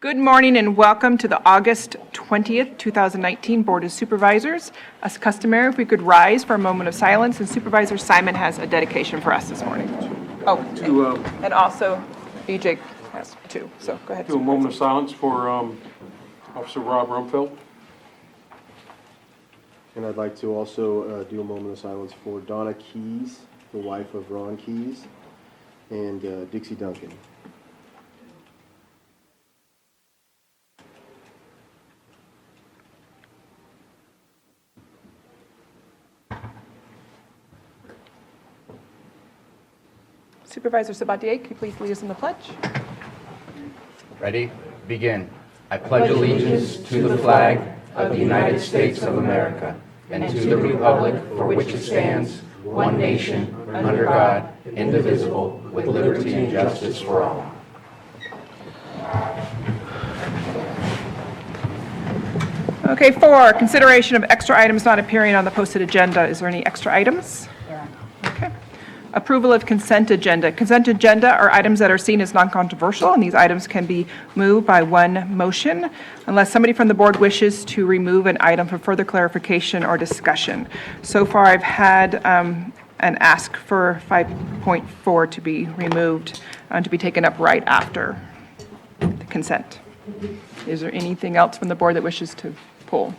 Good morning and welcome to the August 20th, 2019 Board of Supervisors. As customary, if we could rise for a moment of silence, and Supervisor Simon has a dedication for us this morning. Oh, and also BJ has two, so go ahead. Do a moment of silence for Officer Rob Rumfeld. And I'd like to also do a moment of silence for Donna Keys, the wife of Ron Keys, and Dixie Duncan. Supervisor Sabatier, could you please lead us in the pledge? Ready? Begin. I pledge allegiance to the flag of the United States of America and to the republic for which it stands, one nation, under God, indivisible, with liberty and justice for all. Okay, 4, consideration of extra items not appearing on the posted agenda. Is there any extra items? Okay. Approval of consent agenda. Consent agenda are items that are seen as non-controversial, and these items can be moved by one motion unless somebody from the board wishes to remove an item for further clarification or discussion. So far, I've had an ask for 5.4 to be removed and to be taken up right after the consent. Is there anything else from the board that wishes to pull?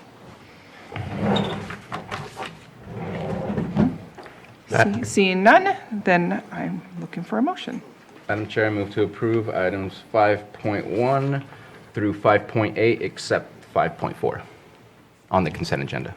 Seeing none, then I'm looking for a motion. Madam Chair, I move to approve items 5.1 through 5.8 except 5.4 on the consent agenda.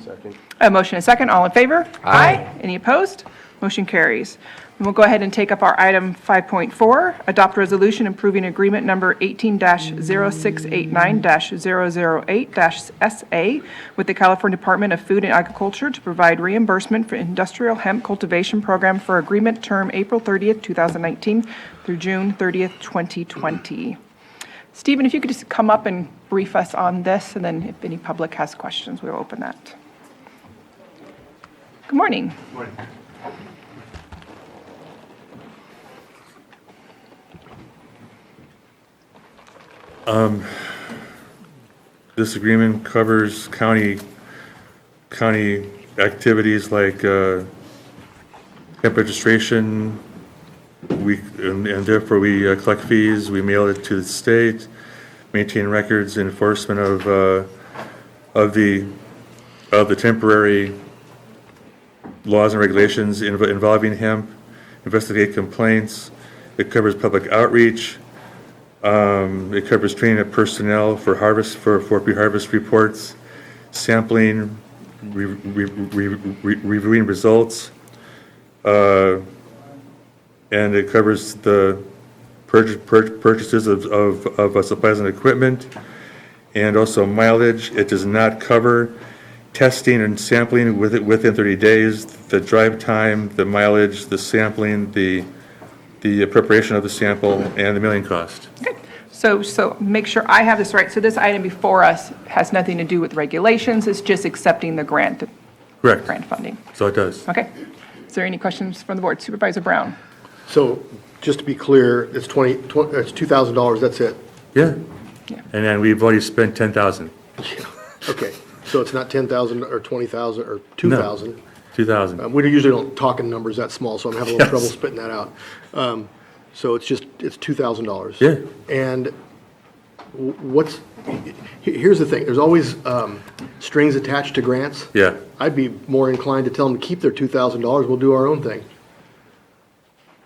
Second. A motion and a second. All in favor? Aye. Any opposed? Motion carries. And we'll go ahead and take up our item 5.4, adopt resolution approving agreement number 18-0689-008-SA with the California Department of Food and Agriculture to provide reimbursement for industrial hemp cultivation program for agreement term April 30th, 2019 through June 30th, 2020. Stephen, if you could just come up and brief us on this, and then if any public has questions, we'll open that. Good morning. Good morning. This agreement covers county activities like hemp registration. And therefore we collect fees. We mail it to the state, maintain records, enforcement of the temporary laws and regulations involving hemp, investigate complaints. It covers public outreach. It covers training of personnel for harvest, for pre-harvest reports, sampling, reviewing results, and it covers the purchases of supplies and equipment, and also mileage. It does not cover testing and sampling within 30 days, the drive time, the mileage, the sampling, the preparation of the sample, and the milling cost. Okay. So make sure I have this right. So this item before us has nothing to do with regulations. It's just accepting the grant Correct. funding. So it does. Okay. Is there any questions from the board? Supervisor Brown? So, just to be clear, it's it's $2,000, that's it? Yeah. Yeah. And then we've already spent 10,000. Okay, so it's not 10,000 or 20,000 or 2,000? 2,000. We usually don't talk in numbers that small, so I'm having a little Yes. trouble spitting that out. So it's $2,000? Yeah. And here's the thing, there's always strings attached to grants. Yeah. I'd be more inclined to tell them to keep their $2,000, we'll do our own thing.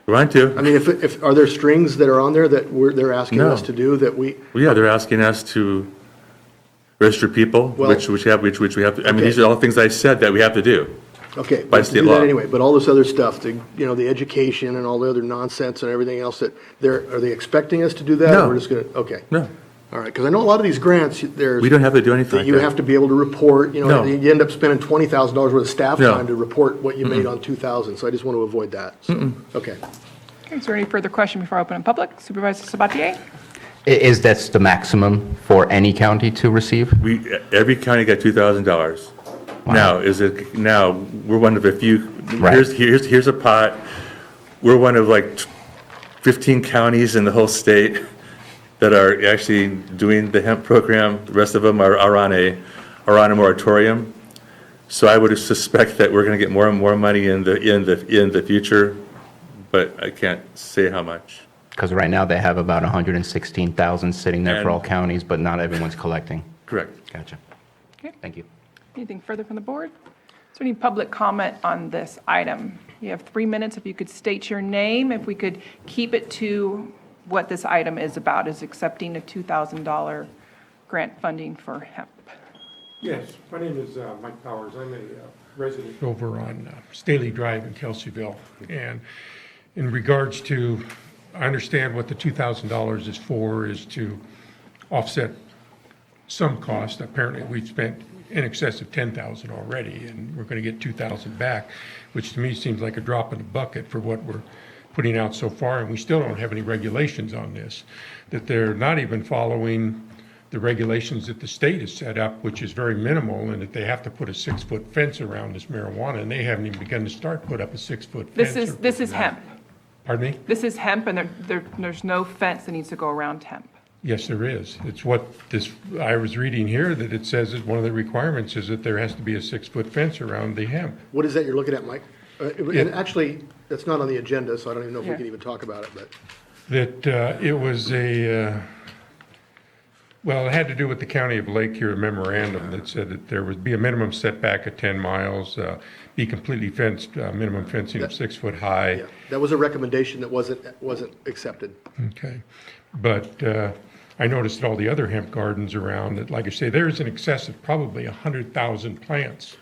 We want to. I mean, are there strings that are on there that they're asking us No. to do that we? Well, yeah, they're asking us to register people, Well- which we have to, I mean, Okay. these are all things I said that we have to do. Okay. By but state do that law. anyway, but all this other stuff, the education and all the other nonsense and everything else are they expecting us to do that? No. Or we're just gonna, okay. No, All right, because I know a lot of these grants, there's. we don't have to do anything That like you that. have to be able to report, No. you end up spending $20,000 worth of staff No. time to report what you made on 2,000, so I just want to avoid that. So, okay. Okay, is there any further question before I open in public? Supervisor Sabatier? Is that the maximum for any county to receive? Every county got $2,000. Now, we're one of a few, Right. here's a pot. We're one of like 15 counties in the whole state. that are actually doing the hemp program. The rest of them are on a moratorium. So I would suspect that we're going to get more and more money in the future, but I can't say how much. Because right now they have about 116,000 sitting there for And- all counties, but not everyone's collecting. Correct. Gotcha. Okay. Thank you. Anything further from the board? Is there any public comment on this item? You have 3 minutes. If you could state your name, if we could keep it to what this item is about, is accepting a $2,000 grant funding for hemp. Yes, my name is Mike Powers. I'm a resident over on Staley Drive in Kelseyville. And in regards to, I understand what the $2,000 is to offset some cost. Apparently, we've spent in excess of $10,000 already, and we're going to get $2,000 back, which to me seems like a drop in the bucket for what we're putting out so far. And we still don't have any regulations on this, that they're not even following the regulations that the state has set up, which is very minimal, and that they have to put a 6-foot fence around this marijuana, and they haven't even begun to put up a 6-foot fence. This is hemp. Pardon me? This is hemp, and there's no fence that needs to go around hemp. Yes, there is. It's what this, I was reading here, that it says that one of the requirements is that there has to be a 6-foot fence around the hemp. What is that you're looking at, Mike? And actually, that's not on the agenda, so I don't even know if we Yeah. can even talk about it, but. That it was well, it had to do with the county of Lake here, a memorandum that said that there would be a minimum setback of 10 miles, be completely fenced, minimum fencing of 6 foot high. Yeah, that was a recommendation that wasn't accepted. Okay. But I noticed that all the other hemp gardens around, that, like I say, there's in excess of probably 100,000 plants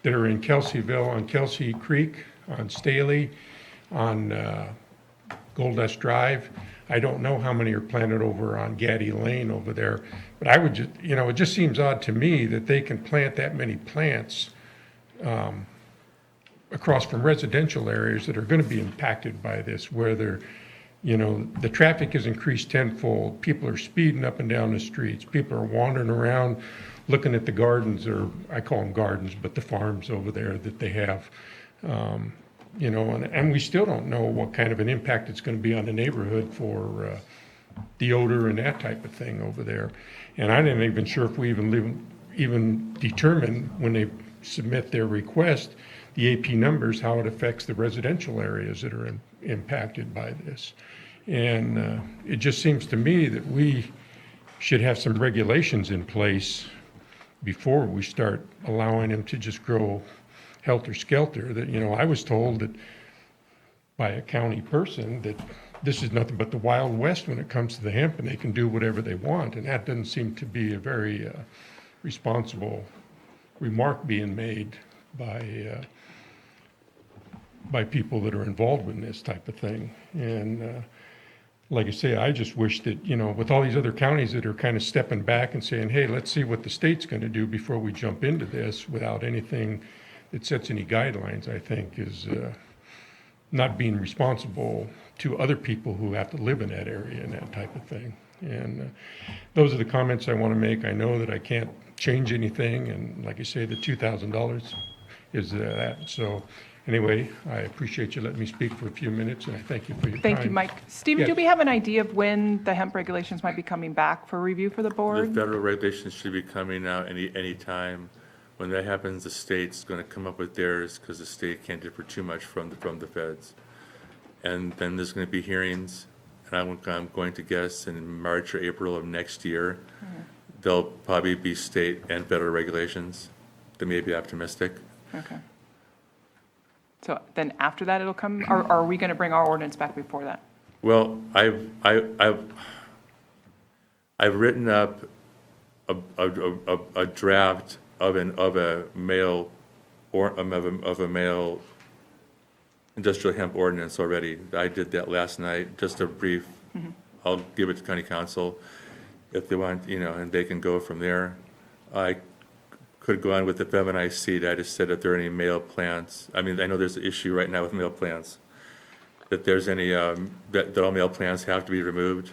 that are in Kelseyville, on Kelsey Creek, on Staley, on Gold Dust Drive. I don't know how many are planted over on Gaddy Lane over there, but I would just, it just seems odd to me that they can plant that many plants across from residential areas that are going to be impacted by this, where they're, the traffic has increased tenfold. People are speeding up and down the streets. People are wandering around looking at the gardens, or I call them gardens, but the farms over there that they have. And we still don't know what kind of an impact it's going to be on the neighborhood for the odor and that type of thing over there. And I didn't even sure if we even determine when they submit their request, the AP numbers, how it affects the residential areas that are impacted by this. And it just seems to me that we should have some regulations in place before we start allowing them to just grow helter-skelter. That, I was told that by a county person that this is nothing but the Wild West when it comes to the hemp, and they can do whatever they want. And that doesn't seem to be a very responsible remark being made by people that are involved in this type of thing. And like I say, I just wish that, with all these other counties that are kind of stepping back and saying, hey, let's see what the state's going to do before we jump into this, without anything that sets any guidelines, I think is not being responsible to other people who have to live in that area and that type of thing. And those are the comments I want to make. I know that I can't change anything, and like I say, the $2,000 is that. So anyway, I appreciate you letting me speak for a few minutes, and I thank you for your time. Thank you, Mike. Stephen, do Yes. we have an idea of when the hemp regulations might be coming back for review for the The board? federal regulations should be coming out any time. When that happens, the state's going to come up with theirs, because the state can't differ too much from the feds. And then there's going to be hearings, and I'm going to guess in March or April of next year, there'll probably be state and federal regulations. That may be optimistic. Okay. So then after that it'll come, or are we going to bring our ordinance back before that? Well, I've written up a draft of a male industrial hemp ordinance already. I did that last night, just a brief. I'll give it to county council if they want, and they can go from there. I could go on with the feminized seed. I just said if there are any male plants. I mean, I know there's an issue right now with male plants. That there's any that all male plants have to be removed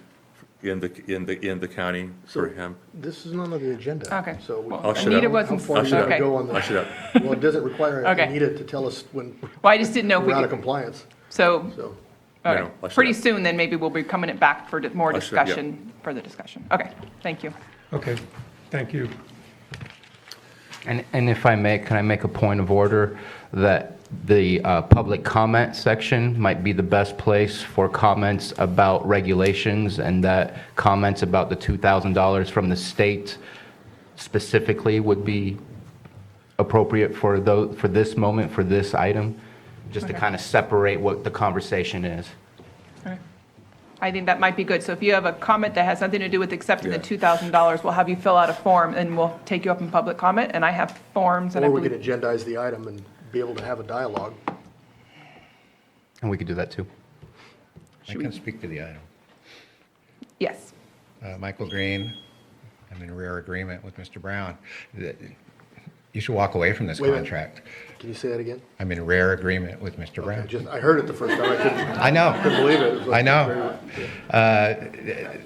in the county for hemp. This is not on the agenda. Okay. So Well, I'll shut Anita up. wasn't, how far are you okay. gonna go on I'll shut up. Well, it doesn't require Okay. Anita to tell us when Well, I just didn't know if we're we out of could, compliance, so so. All No, right. I'll shut Pretty up. soon, then maybe we'll be coming it back for more I'll shut- yeah. discussion, further discussion. Okay, thank you. Okay, thank you. And if I may, can I make a point of order that the public comment section might be the best place for comments about regulations, and that comments about the $2,000 from the state specifically would be appropriate for this moment, for this item, just to Okay. kind of separate what the conversation is. All right. I think that might be good. So if you have a comment that has nothing to do with accepting the Yeah. $2,000, we'll have you fill out a form, and we'll take you up in public comment, and I have forms, and I Or we could believe, agendize the item and be able to have a dialogue. And we could do that too. I can speak to the item. yes. Michael Green, I'm in rare agreement with Mr. Brown. You should walk away from this Wait a minute. contract. Can you say that again? I'm in rare agreement with Mr. Brown. I heard it the first time, I I know. couldn't believe it. It was like I know.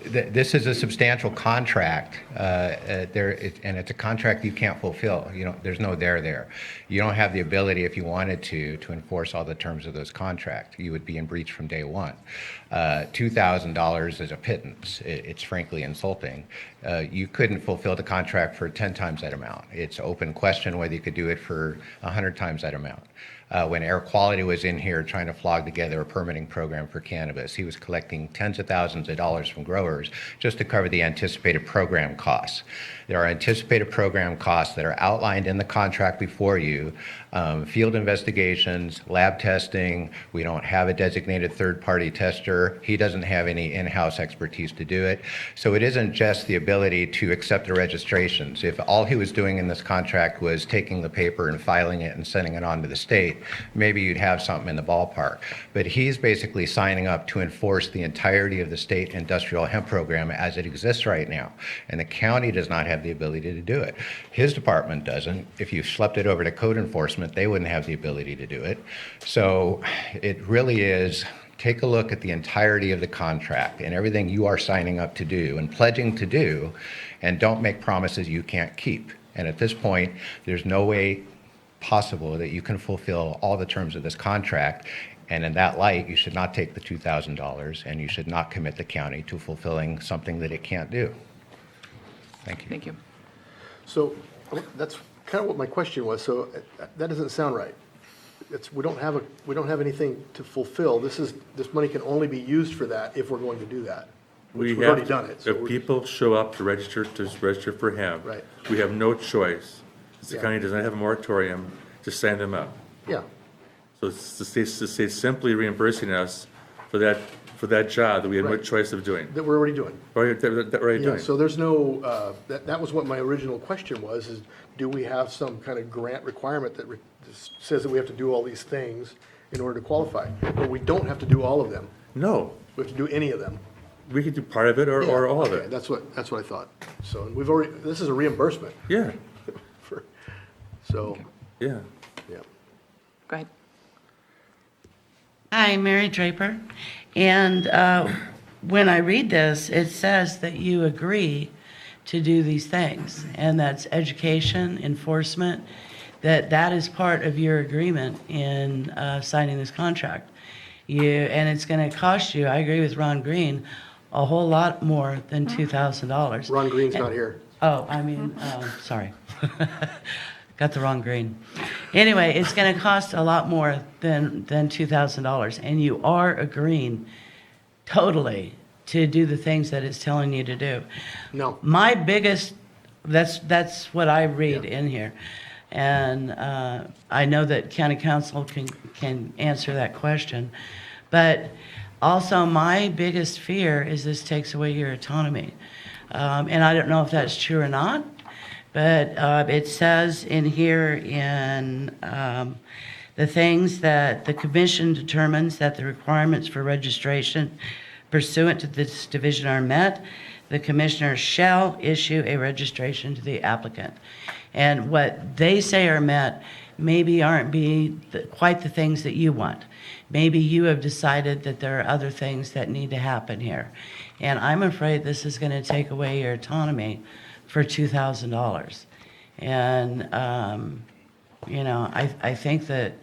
This is a substantial contract, and it's a contract you can't fulfill. There's no there. You don't have the ability, if you wanted to enforce all the terms of those contracts. You would be in breach from day one. $2,000 is a pittance. It's frankly insulting. You couldn't fulfill the contract for 10 times that amount. It's open question whether you could do it for 100 times that amount. When Air Quality was in here trying to flog together a permitting program for cannabis, he was collecting tens of thousands of dollars from growers just to cover the anticipated program costs. There are anticipated program costs that are outlined in the contract before you. Field investigations, lab testing. We don't have a designated third-party tester. He doesn't have any in-house expertise to do it. So it isn't just the ability to accept the registrations. If all he was doing in this contract was taking the paper and filing it and sending it on to the state, maybe you'd have something in the ballpark. But he's basically signing up to enforce the entirety of the state industrial hemp program as it exists right now. And the county does not have the ability to do it. His department doesn't. If you schlepped it over to code enforcement, they wouldn't have the ability to do it. So it really is, take a look at the entirety of the contract and everything you are signing up to do and pledging to do, and don't make promises you can't keep. And at this point, there's no way possible that you can fulfill all the terms of this contract. And in that light, you should not take the $2,000, and you should not commit the county to fulfilling something that it can't do. Thank you. Thank you. So that's kind of what my question was. So that doesn't sound right. We don't have anything to fulfill. This money can only be used for that if we're going to do that. We've already done it. So If people show up to register for hemp, Right. we have no choice. The Yeah. county does not have a moratorium to sign them up. yeah, So it's the state simply reimbursing us for that job that we had no Right. choice of doing. that we're already doing. That we're already Yeah, doing. so there's no, that was what my original question was, is do we have some kind of grant requirement that says that we have to do all these things in order to qualify? But we don't have to do all of them. No, We have to do any of them. we could do part of it or Yeah, all of okay, it. That's what I thought. So and we've already, this is a reimbursement Yeah, for, so, yeah. yeah. Go ahead. Hi, Mary Draper. And when I read this, it says that you agree to do these things, and that's education, enforcement, that is part of your agreement in signing this contract. And it's going to cost you, I agree with Ron Green, a whole lot more than $2,000. Ron Green's not here. Oh, I mean, sorry. Got the wrong green. Anyway, it's going to cost a lot more than $2,000, and you are agreeing totally to do the things that it's telling you to do. No. My biggest, that's what I read Yeah. in here. And I know that county council can answer that question. But also, my biggest fear is this takes away your autonomy. And I don't know if that's true or not, but it says in here in the things that the commission determines that the requirements for registration pursuant to this division are met, the commissioner shall issue a registration to the applicant. And what they say are met maybe aren't quite the things that you want. Maybe you have decided that there are other things that need to happen here. And I'm afraid this is going to take away your autonomy for $2,000. And, I think that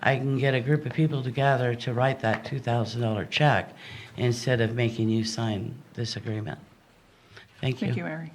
I can get a group of people together to write that $2,000 check instead of making you sign this agreement. Thank you. Thank you, Mary.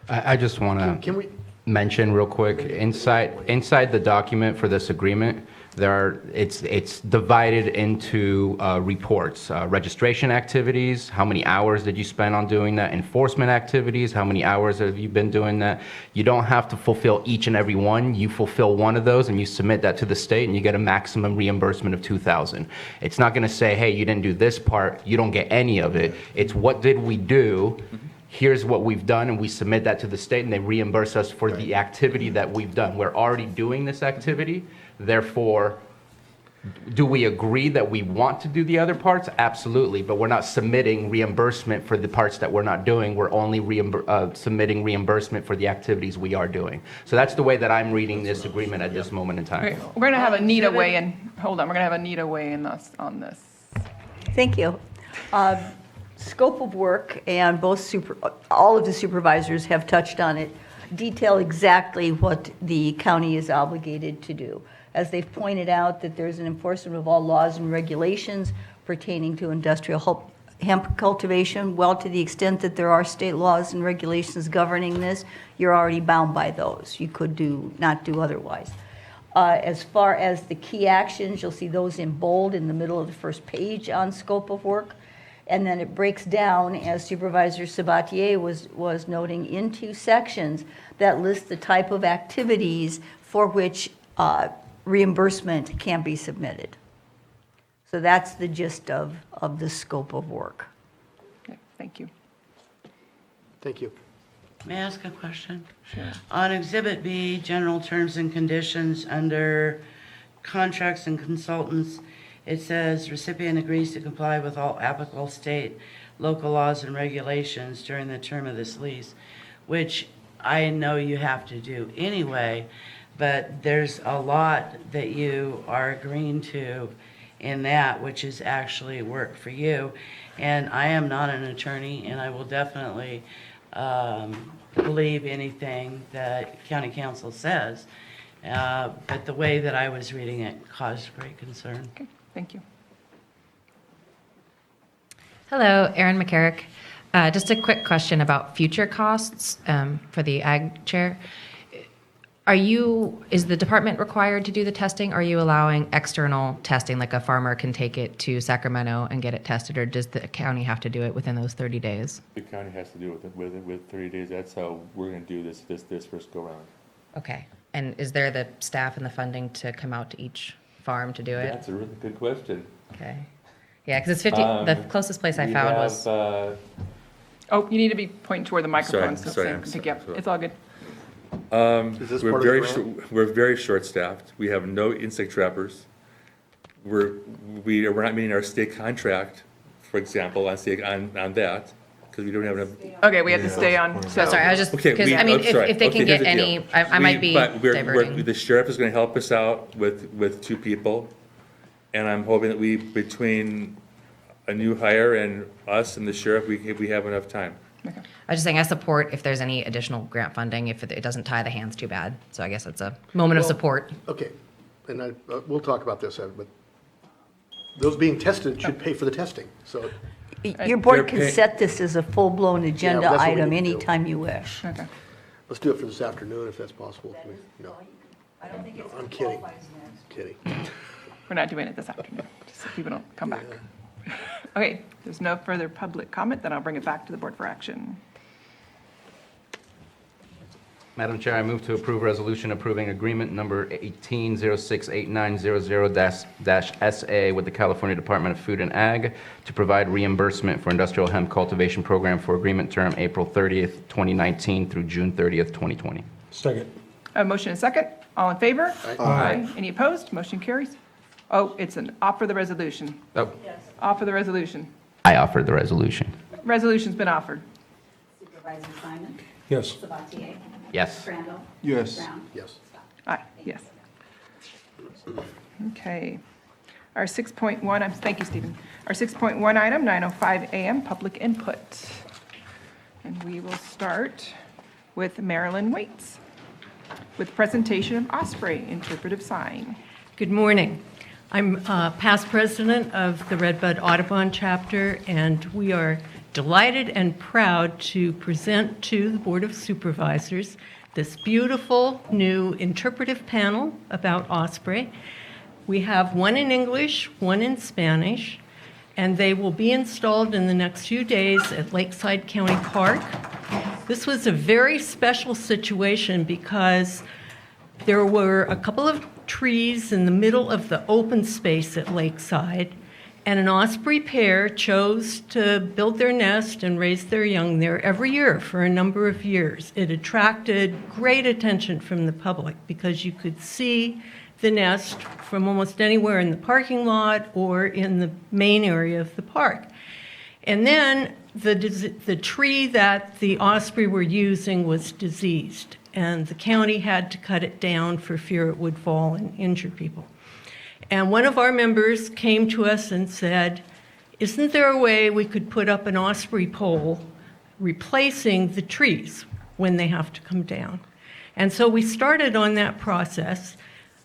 I just want to Can we, mention real quick, inside the document for this agreement, it's divided into reports, registration activities, how many hours did you spend on doing that, enforcement activities, how many hours have you been doing that. You don't have to fulfill each and every one. You fulfill one of those and you submit that to the state and you get a maximum reimbursement of $2,000. It's not going to say, hey, you didn't do this part, you don't get any of it. It's what did we do? Here's what we've done, and we submit that to the state, and they reimburse us for the activity that we've done. We're already doing this activity, therefore, do we agree that we want to do the other parts? Absolutely, but we're not submitting reimbursement for the parts that we're not doing. We're only submitting reimbursement for the activities we are doing. So that's the way that I'm reading this agreement at this moment in time. Okay, we're going to have Anita weigh in. Hold on, we're going to have Anita weigh in on this. Thank you. Scope of work, and all of the supervisors have touched on it, detail exactly what the county is obligated to do. As they've pointed out, that there's an enforcement of all laws and regulations pertaining to industrial hemp cultivation. Well, to the extent that there are state laws and regulations governing this, you're already bound by those. You could not do otherwise. As far as the key actions, you'll see those in bold in the middle of the first page on scope of work. And then it breaks down, as Supervisor Sabatier was noting, into sections that list the type of activities for which reimbursement can be submitted. So that's the gist of the scope of work. Okay, thank you. thank you. May I ask a question? Sure. On Exhibit B, general terms and conditions, under contracts and consultants, it says recipient agrees to comply with all applicable state, local laws and regulations during the term of this lease, which I know you have to do anyway, but there's a lot that you are agreeing to in that, which is actually work for you. And I am not an attorney, and I will definitely believe anything that county council says. But the way that I was reading it caused great concern. Okay, thank you. Hello, Erin McCarrick. Just a quick question about future costs for the ag chair. Is the department required to do the testing? Are you allowing external testing, like a farmer can take it to Sacramento and get it tested, or does the county have to do it within those 30 days? The county has to do it with 30 days. That's how we're going to do this first go-round. Okay. And is there the staff and the funding to come out to each farm to do it? That's a really good question. Okay. Yeah, because it's 50, the closest place I found was... Oh, you need to be pointing toward the microphone. Sorry, so I'm pick sorry. you up. It's all good. Is this part of the grant? We're very short-staffed. We have no insect trappers. We're not meeting our state contract, for example, on that, because we don't have enough. Okay, we have to stay on. So Sorry, I was just, Okay, because, I mean, if they can here's get the any, deal. I might be But diverting. the sheriff is going to help us out with 2 people, and I'm hoping that between a new hire and us and the sheriff, we have enough time. I was just saying, I support if there's any additional grant funding, if it doesn't tie the hands too bad. So I guess it's a moment of support. Okay, and we'll talk about this, but those being tested should pay for the testing, so. Your board They're can pay- set this as a full-blown agenda that's what we item need to do. anytime you wish. Okay. Let's do it for this afternoon if that's possible. No, I'm kidding. Kidding. We're not doing it this afternoon, just so people don't come back. Okay, there's no further public comment, then I'll bring it back to the board for action. Madam Chair, I move to approve resolution approving agreement number 18068900-SA with the California Department of Food and Ag to provide reimbursement for industrial hemp cultivation program for agreement term April 30th, 2019 through June 30th, 2020. Second. A motion and a second. All in favor? Aye. Any opposed? Motion carries. Oh, it's an offer the resolution. Oh, Offer the resolution. I offered the resolution. Resolution's been offered. Supervisor Simon? Yes. Sabatier? Yes. Crandall? Yes. Brown? Yes. Aye, yes. Okay. Our 6.1, thank you, Stephen. Our 6.1 item, 9:05 a.m., public input. And we will start with Marilyn Waits. with presentation of Osprey interpretive sign. Good morning. I'm past president of the Redbud Audubon chapter, and we are delighted and proud to present to the Board of Supervisors this beautiful new interpretive panel about Osprey. We have one in English, one in Spanish, and they will be installed in the next few days at Lakeside County Park. This was a very special situation because there were a couple of trees in the middle of the open space at Lakeside, and an osprey pair chose to build their nest and raise their young there every year for a number of years. It attracted great attention from the public because you could see the nest from almost anywhere in the parking lot or in the main area of the park. And then the tree that the osprey were using was diseased, and the county had to cut it down for fear it would fall and injure people. And one of our members came to us and said, isn't there a way we could put up an osprey pole replacing the trees when they have to come down? And so we started on that process.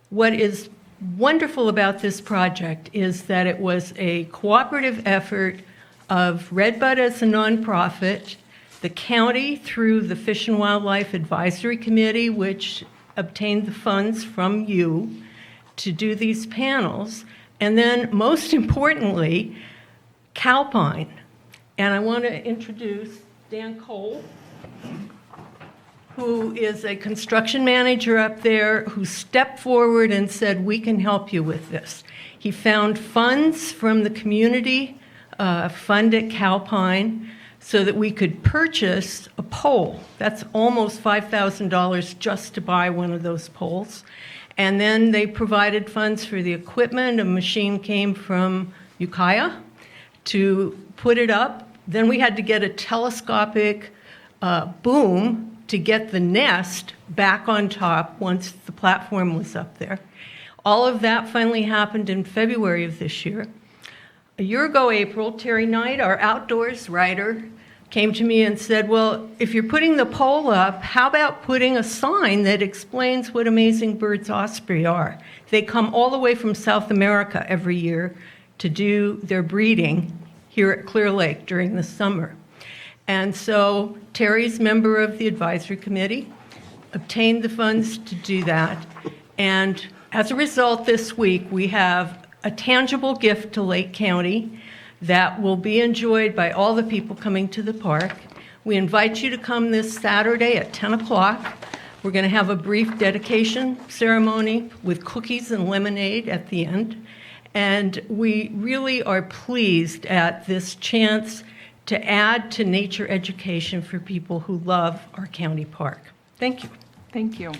What is wonderful about this project is that it was a cooperative effort of Redbud as a nonprofit, the county through the Fish and Wildlife Advisory Committee, which obtained the funds from you to do these panels, and then most importantly, Calpine. And I want to introduce Dan Cole, who is a construction manager up there, who stepped forward and said, we can help you with this. He found funds from the community fund at Calpine so that we could purchase a pole. That's almost $5,000 just to buy one of those poles. And then they provided funds for the equipment. A machine came from Ukiah to put it up. Then we had to get a telescopic boom to get the nest back on top once the platform was up there. All of that finally happened in February of this year. A year ago, April, Terry Knight, our outdoors writer, came to me and said, well, if you're putting the pole up, how about putting a sign that explains what amazing birds osprey are? They come all the way from South America every year to do their breeding here at Clear Lake during the summer. And so Terry's member of the advisory committee obtained the funds to do that. And as a result, this week, we have a tangible gift to Lake County that will be enjoyed by all the people coming to the park. We invite you to come this Saturday at 10 o'clock. We're going to have a brief dedication ceremony with cookies and lemonade at the end. And we really are pleased at this chance to add to nature education for people who love our county park. Thank you. Thank you.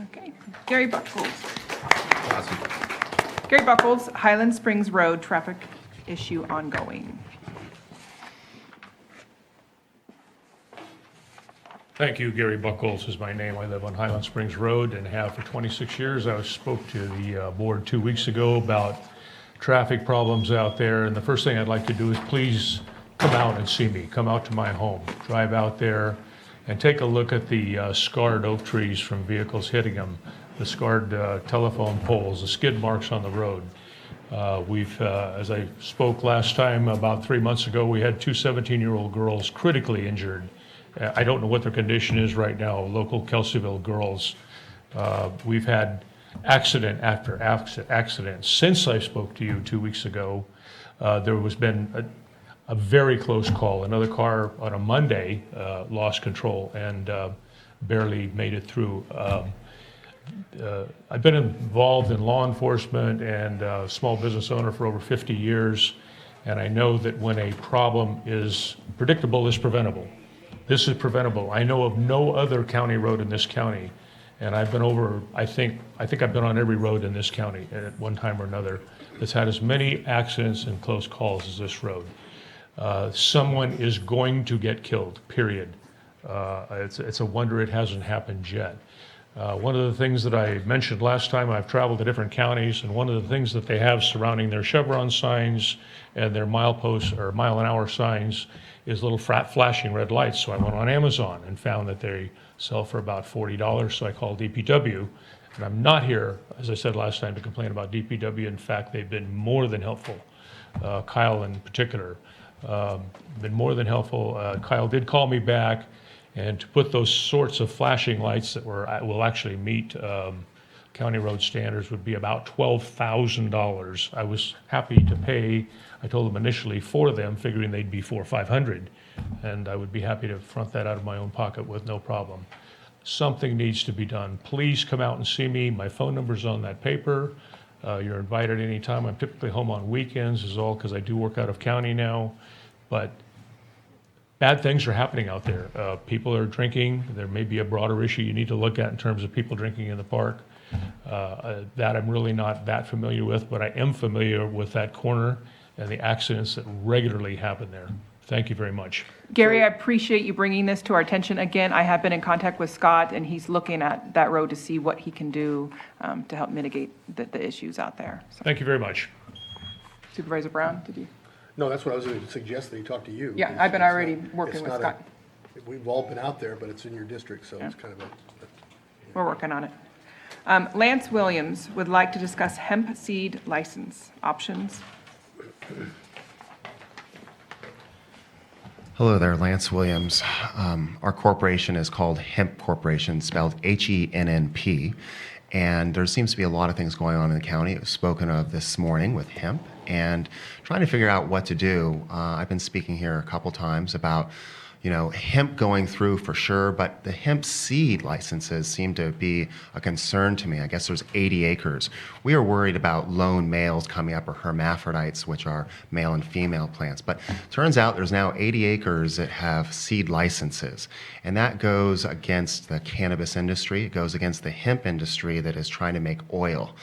Okay, Gary Buckles. Gary Buckles, Highland Springs Road, traffic issue ongoing. Thank you. Gary Buckles is my name. I live on Highland Springs Road and have for 26 years. I spoke to the board 2 weeks ago about traffic problems out there, and the first thing I'd like to do is please come out and see me. Come out to my home, drive out there, and take a look at the scarred oak trees from vehicles hitting them, the scarred telephone poles, the skid marks on the road. As I spoke last time, about 3 months ago, we had two 17-year-old girls critically injured. I don't know what their condition is right now, local Kelseyville girls. We've had accident after accident. Since I spoke to you 2 weeks ago, there has been a very close call. Another car on a Monday lost control and barely made it through. I've been involved in law enforcement and small business owner for over 50 years, and I know that when a problem is predictable, it's preventable. This is preventable. I know of no other county road in this county, and I've been over, I think I've been on every road in this county at one time or another that's had as many accidents and close calls as this road. Someone is going to get killed, period. It's a wonder it hasn't happened yet. One of the things that I mentioned last time, I've traveled to different counties, and one of the things that they have surrounding their chevron signs and their mileposts or mile-an-hour signs is little flashing red lights. So I went on Amazon and found that they sell for about $40. So I called DPW, and I'm not here, as I said last time, to complain about DPW. In fact, they've been more than helpful. Kyle in particular, been more than helpful. Kyle did call me back, and to put those sorts of flashing lights that will actually meet county road standards would be about $12,000. I was happy to pay, I told them initially for them, figuring they'd be $400 or $500, and I would be happy to front that out of my own pocket with no problem. Something needs to be done. Please come out and see me. My phone number's on that paper. You're invited anytime. I'm typically home on weekends is all because I do work out of county now. But bad things are happening out there. People are drinking. There may be a broader issue you need to look at in terms of people drinking in the park. That I'm really not that familiar with, but I am familiar with that corner and the accidents that regularly happen there. Thank you very much. Gary, I appreciate you bringing this to our attention. Again, I have been in contact with Scott, and he's looking at that road to see what he can do to help mitigate the issues out there. So, Thank you very much. Supervisor Brown, did you? No, that's what I was going to suggest, that he talk to you. Yeah, because I've been it's already not- working it's with not a- Scott. We've all been out there, but it's in your district, so it's kind of a, We're working on it. Lance Williams would like to discuss hemp seed license options. Hello there, Lance Williams. Our corporation is called Hemp Corporation, spelled HENNP, and there seems to be a lot of things going on in the county. It was spoken of this morning with hemp, and trying to figure out what to do. I've been speaking here a couple times about hemp going through for sure, but the hemp seed licenses seem to be a concern to me. I guess there's 80 acres. We are worried about lone males coming up, or hermaphrodites, which are male and female plants. But turns out there's now 80 acres that have seed licenses. And that goes against the cannabis industry. It goes against the hemp industry that is trying to make oil.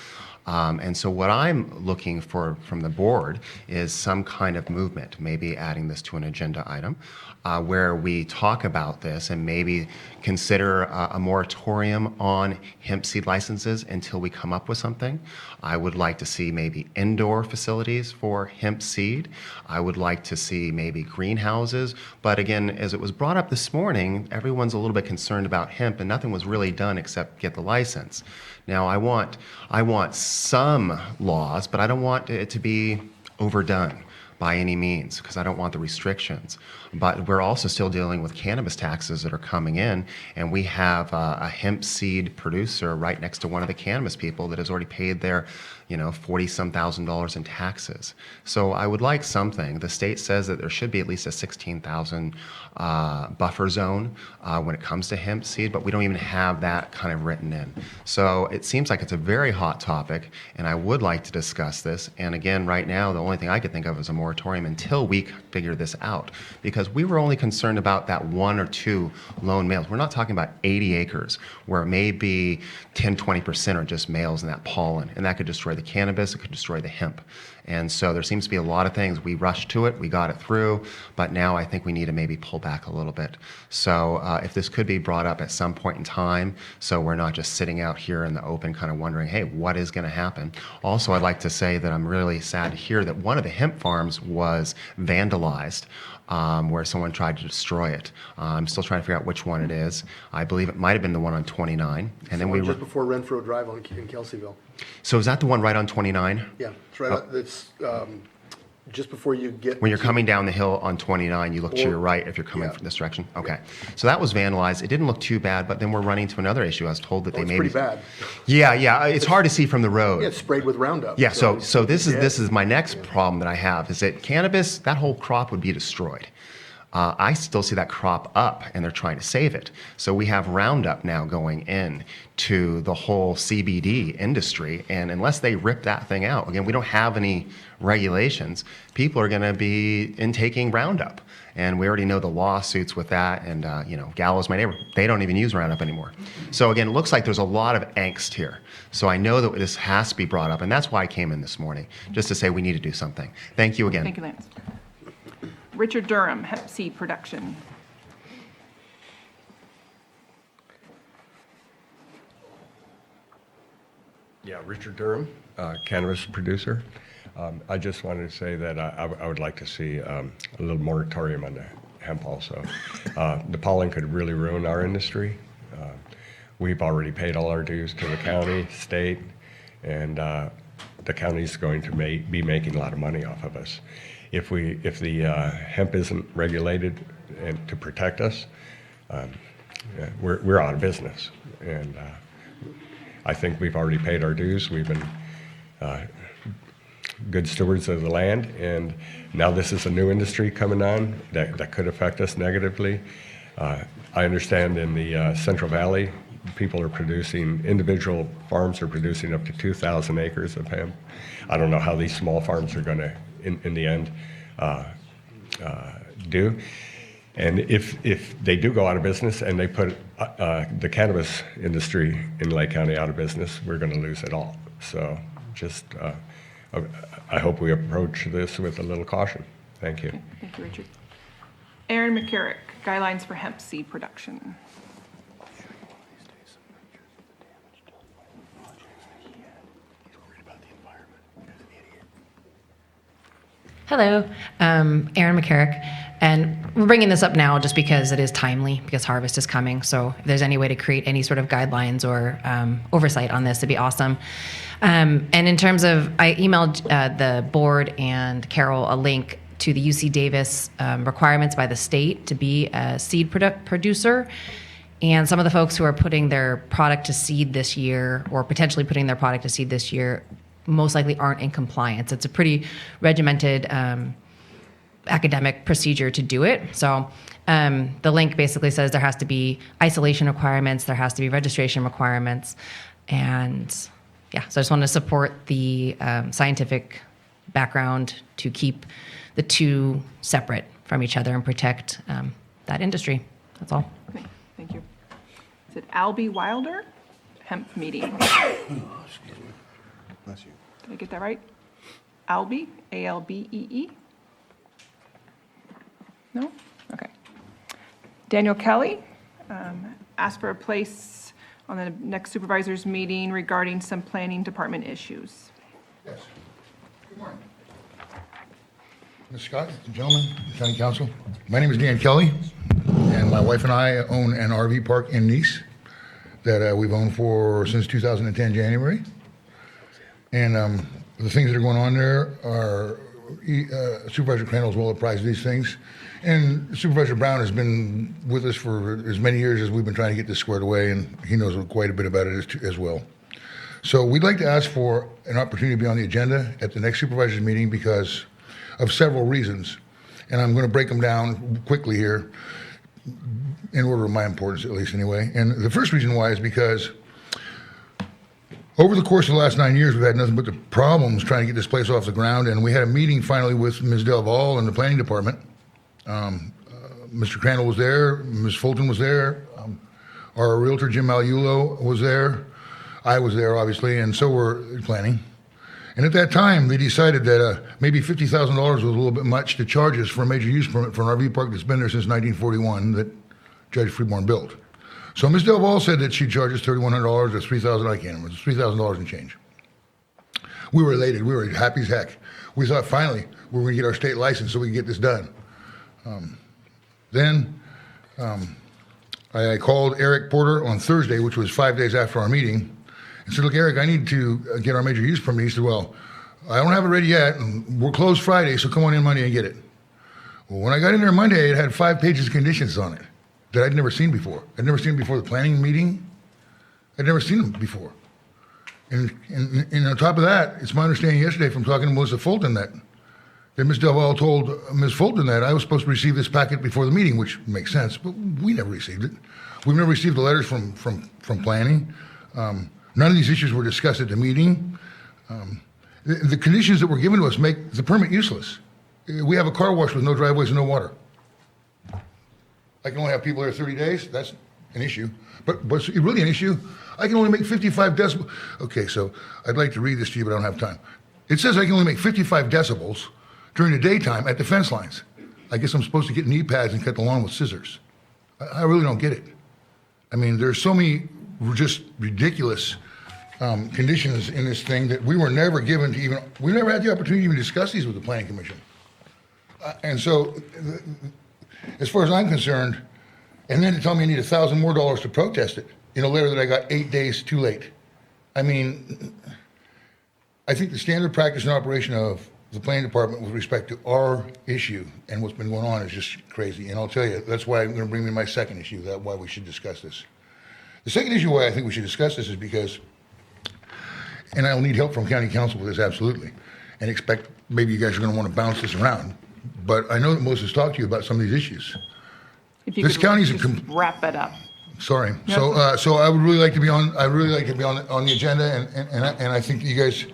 And so what I'm looking for from the board is some kind of movement, maybe adding this to an agenda item, where we talk about this and maybe consider a moratorium on hemp seed licenses until we come up with something. I would like to see maybe indoor facilities for hemp seed. I would like to see maybe greenhouses. But again, as it was brought up this morning, everyone's a little bit concerned about hemp, and nothing was really done except get the license. Now, I want some laws, but I don't want it to be overdone by any means, because I don't want the restrictions. But we're also still dealing with cannabis taxes that are coming in, and we have a hemp seed producer right next to one of the cannabis people that has already paid their, $40-some thousand in taxes. So I would like something. The state says that there should be at least a 16,000 buffer zone when it comes to hemp seed, but we don't even have that kind of written in. So it seems like it's a very hot topic, and I would like to discuss this. And again, right now, the only thing I could think of is a moratorium until we figure this out, because we were only concerned about that 1 or 2 lone males. We're not talking about 80 acres where maybe 10-20% are just males in that pollen, and that could destroy the cannabis, it could destroy the hemp. And so there seems to be a lot of things. We rushed to it, we got it through, but now I think we need to maybe pull back a little bit. So if this could be brought up at some point in time, so we're not just sitting out here in the open kind of wondering, hey, what is going to happen? Also, I'd like to say that I'm really sad to hear that one of the hemp farms was vandalized, where someone tried to destroy it. I'm still trying to figure out which one it is. I believe it might have been the one on 29. And then we just before Renfro Drive in Kelseyville. So is that the one right on 29? Yeah, it's right, it's just before you get. When you're coming down the hill on 29, you look to your right if you're coming Yeah. from this direction? Okay. So that was vandalized. It didn't look too bad, but then we're running to another issue. I was told that they It's maybe... pretty bad. Yeah. It's hard to see from the road. Yeah, it's sprayed with Roundup. Yeah, so this is my next problem that I have, is that cannabis, that whole crop would be destroyed. I still see that crop up, and they're trying to save it. So we have Roundup now going in to the whole CBD industry, and unless they rip that thing out, again, we don't have any regulations, people are going to be intaking Roundup. And we already know the lawsuits with that, and Gallows, my neighbor, they don't even use Roundup anymore. So again, it looks like there's a lot of angst here. So I know that this has to be brought up, and that's why I came in this morning, just to say we need to do something. Thank you again. Thank you, Lance. Richard Durham, hemp seed production. Yeah, Richard Durham, cannabis producer. I just wanted to say that I would like to see a little moratorium on the hemp also. The pollen could really ruin our industry. We've already paid all our dues to the county, state, and the county's going to be making a lot of money off of us. If the hemp isn't regulated and to protect us, we're out of business. And I think we've already paid our dues. We've been good stewards of the land, and now this is a new industry coming on that could affect us negatively. I understand in the Central Valley, people are producing, individual farms are producing up to 2,000 acres of hemp. I don't know how these small farms are going to, in the end, do. And if they do go out of business and they put the cannabis industry in Lake County out of business, we're going to lose it all. So just, I hope we approach this with a little caution. Thank you. Okay, thank you, Richard. Aaron McCarrick, guidelines for hemp seed production. Hello, Aaron McCarrick, and we're bringing this up now just because it is timely, because harvest is coming. So if there's any way to create any sort of guidelines or oversight on this, it'd be awesome. And in terms of, I emailed the board and Carol a link to the UC Davis requirements by the state to be a seed producer. And some of the folks who are putting their product to seed this year, or potentially putting their product to seed this year, most likely aren't in compliance. It's a pretty regimented academic procedure to do it. So the link basically says there has to be isolation requirements, there has to be registration requirements, and yeah, so I just want to support the scientific background to keep the two separate from each other and protect that industry. That's all. Okay, thank you. Is it Albie Wilder? Hemp meeting. Bless you. Did I get that right? Albee, A-L-B-E-E? No? Okay. Daniel Kelly asked for a place on the next supervisors meeting regarding some planning department issues. Yes. Good morning. Ms. Scott, gentlemen, county council. My name is Dan Kelly, and my wife and I own an RV park in Nice that we've owned for since 2010 January. And the things that are going on there are Supervisor Crandall is well apprised of these things. And Supervisor Brown has been with us for as many years as we've been trying to get this squared away, and he knows quite a bit about it as well. So we'd like to ask for an opportunity to be on the agenda at the next supervisors meeting because of several reasons. And I'm going to break them down quickly here in order of my importance, at least anyway. And the first reason why is because over the course of the last 9 years, we've had nothing but the problems trying to get this place off the ground. And we had a meeting finally with Ms. Delval in the planning department. Mr. Crandall was there, Ms. Fulton was there, our realtor Jim Maliulo was there, I was there obviously, and so were planning. And at that time, they decided that maybe $50,000 was a little bit much to charge us for a major use permit for an RV park that's been there since 1941 that Judge Freeborn built. So Ms. Delval said that she'd charge us $3,100 or $3,000, I can't remember, it was $3,000 and change. We were elated, we were happy as heck. We thought finally we were gonna get our state license so we could get this done. Then I called Eric Porter on Thursday, which was 5 days after our meeting, and said, look, Eric, I need to get our major use permit. He said, well, I don't have it ready yet, and we're closed Friday, so come on in Monday and get it. Well, when I got in there Monday, it had 5 pages of conditions on it that I'd never seen before. I'd never seen them before the planning meeting. I'd never seen them before. And on top of that, it's my understanding yesterday from talking to Melissa Fulton that Ms. Delval told Ms. Fulton that I was supposed to receive this packet before the meeting, which makes sense, but we never received it. We've never received the letters from planning. None of these issues were discussed at the meeting. The conditions that were given to us make the permit useless. We have a car wash with no driveways and no water. I can only have people there 30 days. That's an issue. But it's really an issue. I can only make 55 decibels. Okay, so I'd like to read this to you, but I don't have time. It says I can only make 55 decibels during the daytime at the fence lines. I guess I'm supposed to get knee pads and cut the lawn with scissors. I really don't get it. I mean, there's so many just ridiculous conditions in this thing that we were never given to even, we never had the opportunity to even discuss these with the planning commission. And so, as far as I'm concerned, and then to tell me I need $1,000 more to protest it in a letter that I got 8 days too late. I mean, I think the standard practice and operation of the planning department with respect to our issue and what's been going on is just crazy. And I'll tell you, that's why I'm going to bring in my second issue, that why we should discuss this. The second issue why I think we should discuss this is because, and I'll need help from county council with this absolutely, and expect maybe you guys are going to want to bounce this around. But I know that Melissa's talked to you about some of these issues. If you This could county's a just wrap it up. Sorry. No, So I would really like to be on. I would really like to be on the agenda, and I think you guys.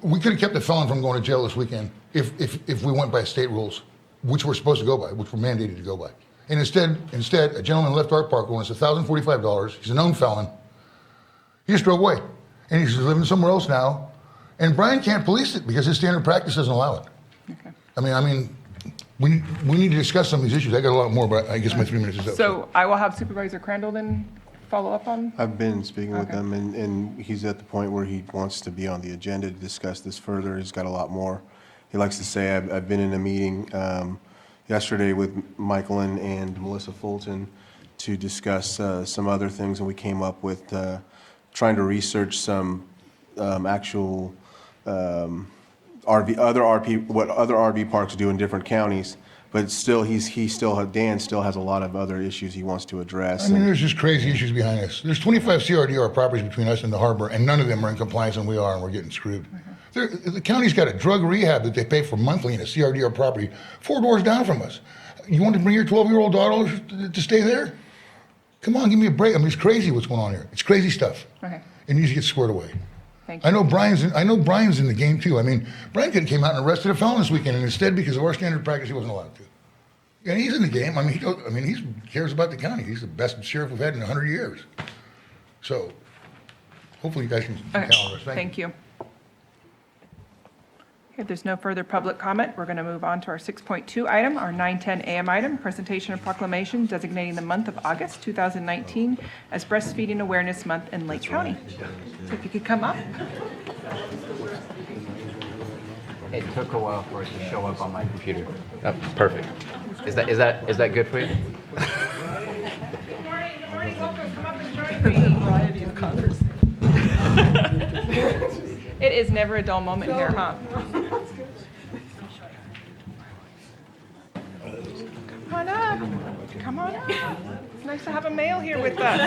We could have kept the felon from going to jail this weekend if we went by state rules, which we're supposed to go by, which we're mandated to go by. And instead, a gentleman left our park when it's $1,045. He's a known felon. He just drove away, and he's living somewhere else now. And Brian can't police it because his standard practice doesn't allow it. Okay. I mean, we need to discuss some of these issues. I got a lot more, but I guess my 3 minutes is up. So I will have Supervisor Crandall then follow up on? I've been speaking with Okay. him, and he's at the point where he wants to be on the agenda to discuss this further. He's got a lot more. He likes to say, I've been in a meeting yesterday with Michaelin and Melissa Fulton to discuss some other things, and we came up with trying to research some actual what other RV parks do in different counties. But still, Dan still has a lot of other issues he wants to address. I mean, there's just crazy issues behind this. There's 25 CRDR properties between us and the harbor, and none of them are in compliance, and we are, and we're getting screwed. The county's got a drug rehab that they pay for monthly in a CRDR property 4 doors down from us. You want to bring your 12-year-old daughter to stay there? Come on, give me a break. I mean, it's crazy what's going on here. It's crazy stuff. Okay. It needs to get squared away. Thank you. I know Brian's in the game too. I mean, Brian could have came out and arrested a felon this weekend, and instead, because of our standard practice, he wasn't allowed to. And he's in the game. I mean, he cares about the county. He's the best sheriff we've had in 100 years. So, hopefully, you guys can Okay. calendar us. Thank you. If there's no further public comment, we're going to move on to our 6.2 item, our 9:10 a.m. item, presentation of proclamation designating the month of August 2019 as Breastfeeding Awareness Month in Lake County. So if you could come up. It took a while for it to show up on my computer. Oh, perfect. Is that good for you? Good morning, welcome, come up and join me. Variety of conversation. It is never a dull moment here, huh? Come on up. Come on up. It's nice to have a male here with us.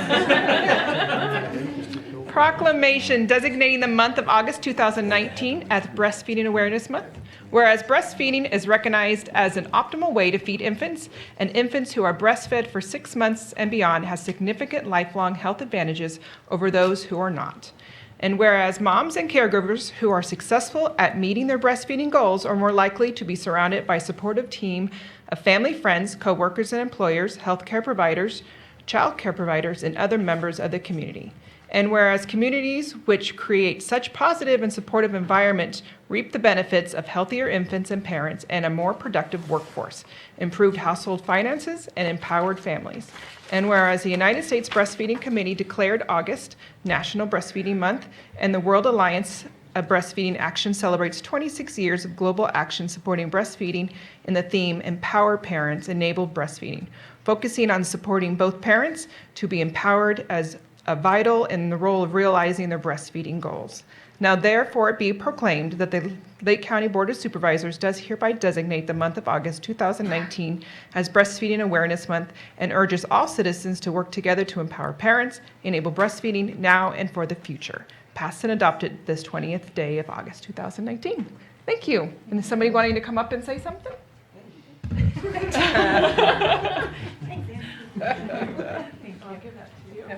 Proclamation designating the month of August 2019 as Breastfeeding Awareness Month. Whereas breastfeeding is recognized as an optimal way to feed infants, and infants who are breastfed for 6 months and beyond have significant lifelong health advantages over those who are not. And whereas moms and caregivers who are successful at meeting their breastfeeding goals are more likely to be surrounded by a supportive team of family, friends, coworkers, and employers, healthcare providers, child care providers, and other members of the community. And whereas communities which create such positive and supportive environments reap the benefits of healthier infants and parents and a more productive workforce, improved household finances, and empowered families. And whereas the United States Breastfeeding Committee declared August National Breastfeeding Month, and the World Alliance of Breastfeeding Action celebrates 26 years of global action supporting breastfeeding in the theme Empower Parents, Enable Breastfeeding, focusing on supporting both parents to be empowered as a vital in the role of realizing their breastfeeding goals. Now therefore it be proclaimed that the Lake County Board of Supervisors does hereby designate the month of August 2019 as Breastfeeding Awareness Month and urges all citizens to work together to empower parents, enable breastfeeding now and for the future. Passed and adopted this 20th day of August 2019. Thank you. And is somebody wanting to come up and say something?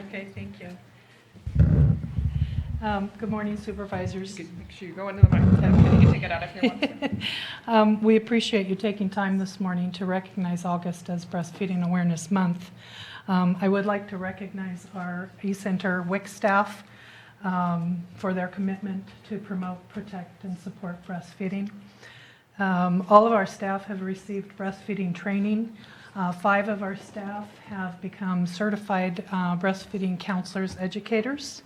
Okay, thank you. Good morning, Supervisors. Make sure you go into the microphone. You can take it out if you want to. We appreciate you taking time this morning to recognize August as Breastfeeding Awareness Month. I would like to recognize our E-Center WIC staff for their commitment to promote, protect, and support breastfeeding. All of our staff have received breastfeeding training. 5 of our staff have become certified breastfeeding counselors, educators.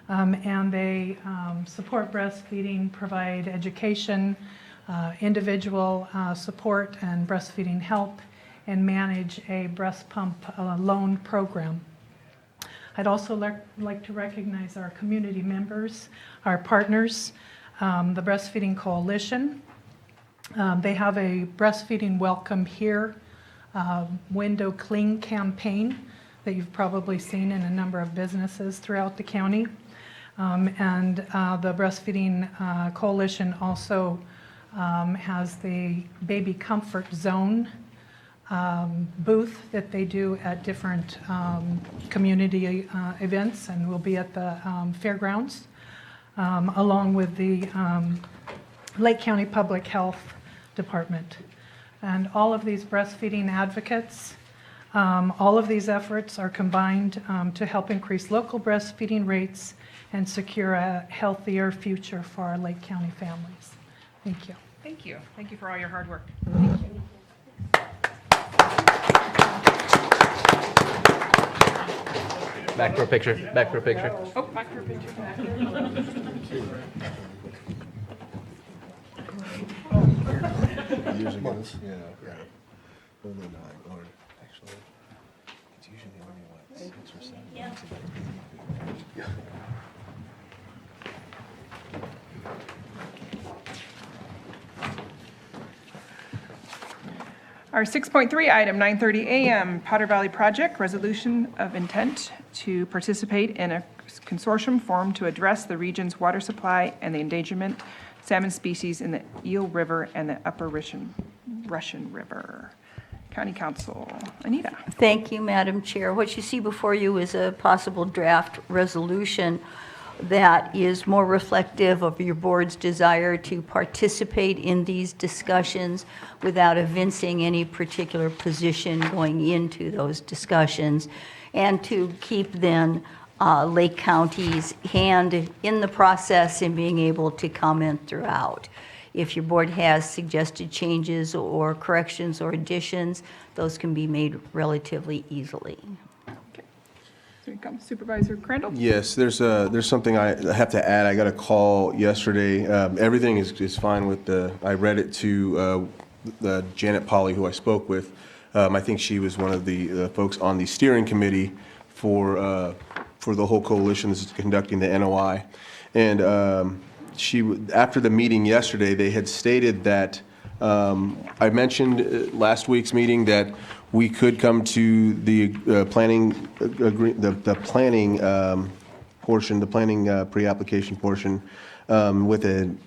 And they support breastfeeding, provide education, individual support and breastfeeding help, and manage a breast pump loan program. I'd also like to recognize our community members, our partners, the Breastfeeding Coalition. They have a Breastfeeding Welcome Here window clean campaign that you've probably seen in a number of businesses throughout the county. And the Breastfeeding Coalition also has the Baby Comfort Zone booth that they do at different community events, and will be at the fairgrounds, along with the Lake County Public Health Department. And all of these breastfeeding advocates, all of these efforts are combined to help increase local breastfeeding rates and secure a healthier future for our Lake County families. Thank you. Thank you. Thank you for all your hard work. Back for a picture. Back for a picture. Oh, back for a picture. Years ago, yeah, right. Only 9, or actually, it's usually only, what, 6 or 7 months ago. Yeah. Our 6.3 item, 9:30 a.m., Potter Valley Project, resolution of intent to participate in a consortium formed to address the region's water supply and the endangerment salmon species in the Eel River and the Upper Russian River. County Council, Anita. Thank you, Madam Chair. What you see before you is a possible draft resolution that is more reflective of your board's desire to participate in these discussions without evincing any particular position going into those discussions, and to keep then Lake County's hand in the process and being able to comment throughout. If your board has suggested changes or corrections or additions, those can be made relatively easily. Here comes Supervisor Crandall. Yes, there's something I have to add. I got a call yesterday. Everything is fine with I read it to Janet Polly, who I spoke with. I think she was one of the folks on the steering committee for the whole coalition that's conducting the NOI. And after the meeting yesterday, they had stated that, I mentioned last week's meeting that we could come to the planning portion, the planning pre-application portion, with an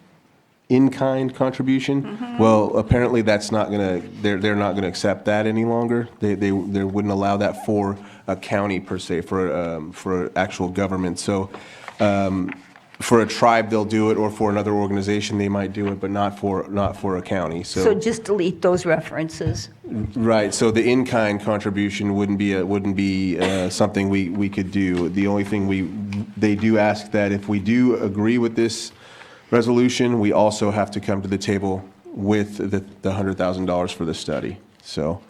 in-kind contribution. Well, apparently that's not gonna, they're not gonna accept that any longer. They wouldn't allow that for a county per se, for actual government. So, for a tribe, they'll do it, or for another organization, they might do it, but not for a county. So just delete those references. Right, so the in-kind contribution wouldn't be something we could do. The only thing they do ask that if we do agree with this resolution, we also have to come to the table with the $100,000 for the study. So,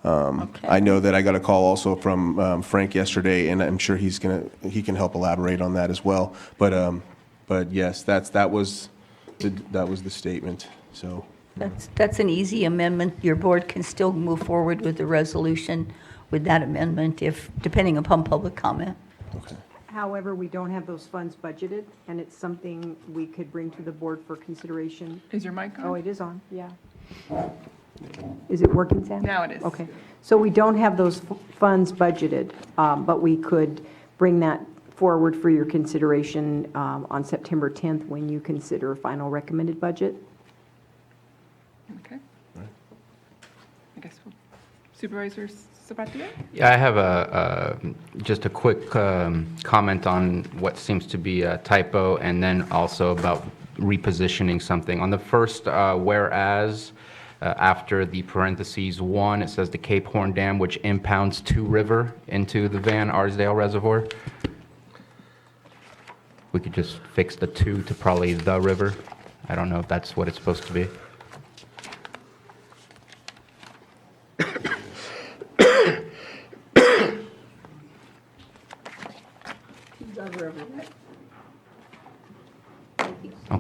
I know that I got a call also from Frank yesterday, and I'm sure he can help elaborate on that as well. But yes, that was the statement, so. That's an easy amendment. Your board can still move forward with the resolution with that amendment, depending upon public comment. Okay. However, we don't have those funds budgeted, and it's something we could bring to the board for consideration. Is your mic on? Oh, it is on, yeah. Is it working, Sam? Now it is. Okay. So we don't have those funds budgeted, but we could bring that forward for your consideration on September 10th when you consider a final recommended budget. Okay. I guess Supervisor Sabatier? Yeah, I have just a quick comment on what seems to be a typo, and then also about repositioning something. On the first whereas, after the parentheses 1, it says the Cape Horn Dam, which impounds 2 River into the Van Arsdale Reservoir. We could just fix the 2 to probably the river. I don't know if that's what it's supposed to be.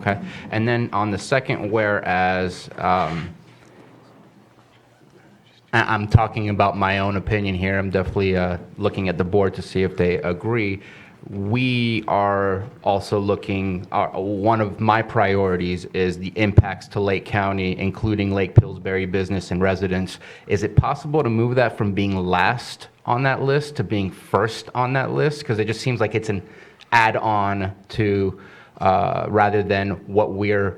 Okay. And then on the second whereas, I'm talking about my own opinion here. I'm definitely looking at the board to see if they agree. We are also looking, one of my priorities is the impacts to Lake County, including Lake Pillsbury business and residents. Is it possible to move that from being last on that list to being first on that list? Because it just seems like it's an add-on to, rather than what we're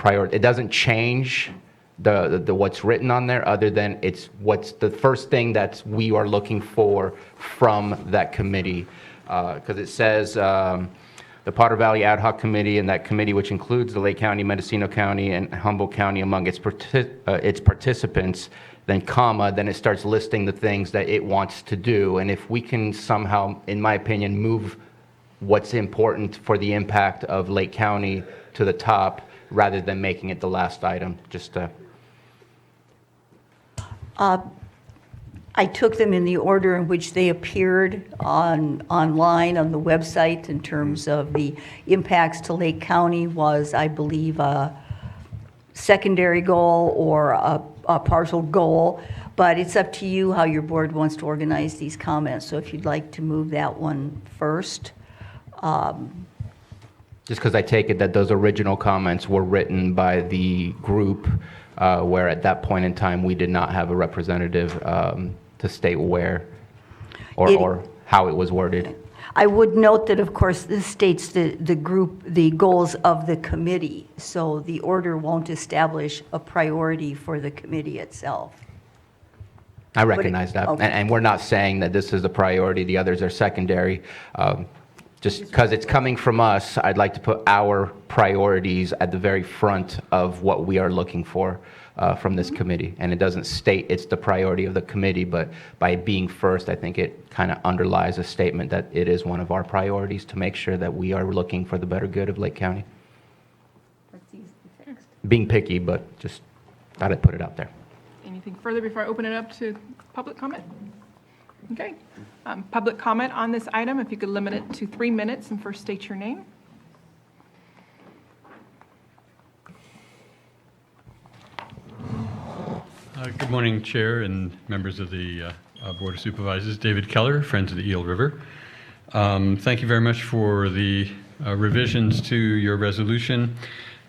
it doesn't change the what's written on there, other than it's what's the first thing that we are looking for from that committee. Because it says the Potter Valley Ad Hoc Committee, and that committee, which includes the Lake County, Mendocino County, and Humboldt County among its participants, then comma, then it starts listing the things that it wants to do. And if we can somehow, in my opinion, move what's important for the impact of Lake County to the top, rather than making it the last item, just I took them in the order in which they appeared online on the website in terms of the impacts to Lake County was, I believe, a secondary goal or a partial goal, but it's up to you how your board wants to organize these comments. So if you'd like to move that one first. just because I take it that those original comments were written by the group, where at that point in time, we did not have a representative to state where or how it was worded. I would note that, of course, this states the group, the goals of the committee, so the order won't establish a priority for the committee itself. I recognize that. Okay. And we're not saying that this is a priority, the others are secondary. Just because it's coming from us, I'd like to put our priorities at the very front of what we are looking for from this committee. And it doesn't state it's the priority of the committee, but by being first, I think it kind of underlies a statement that it is one of our priorities to make sure that we are looking for the better good of Lake County. That's easily fixed. Being picky, but just thought I'd put it out there. Anything further before I open it up to public comment? Okay. Public comment on this item, if you could limit it to 3 minutes and first state your name. Good morning, Chair and members of the Board of Supervisors. David Keller, Friends of the Eel River. Thank you very much for the revisions to your resolution.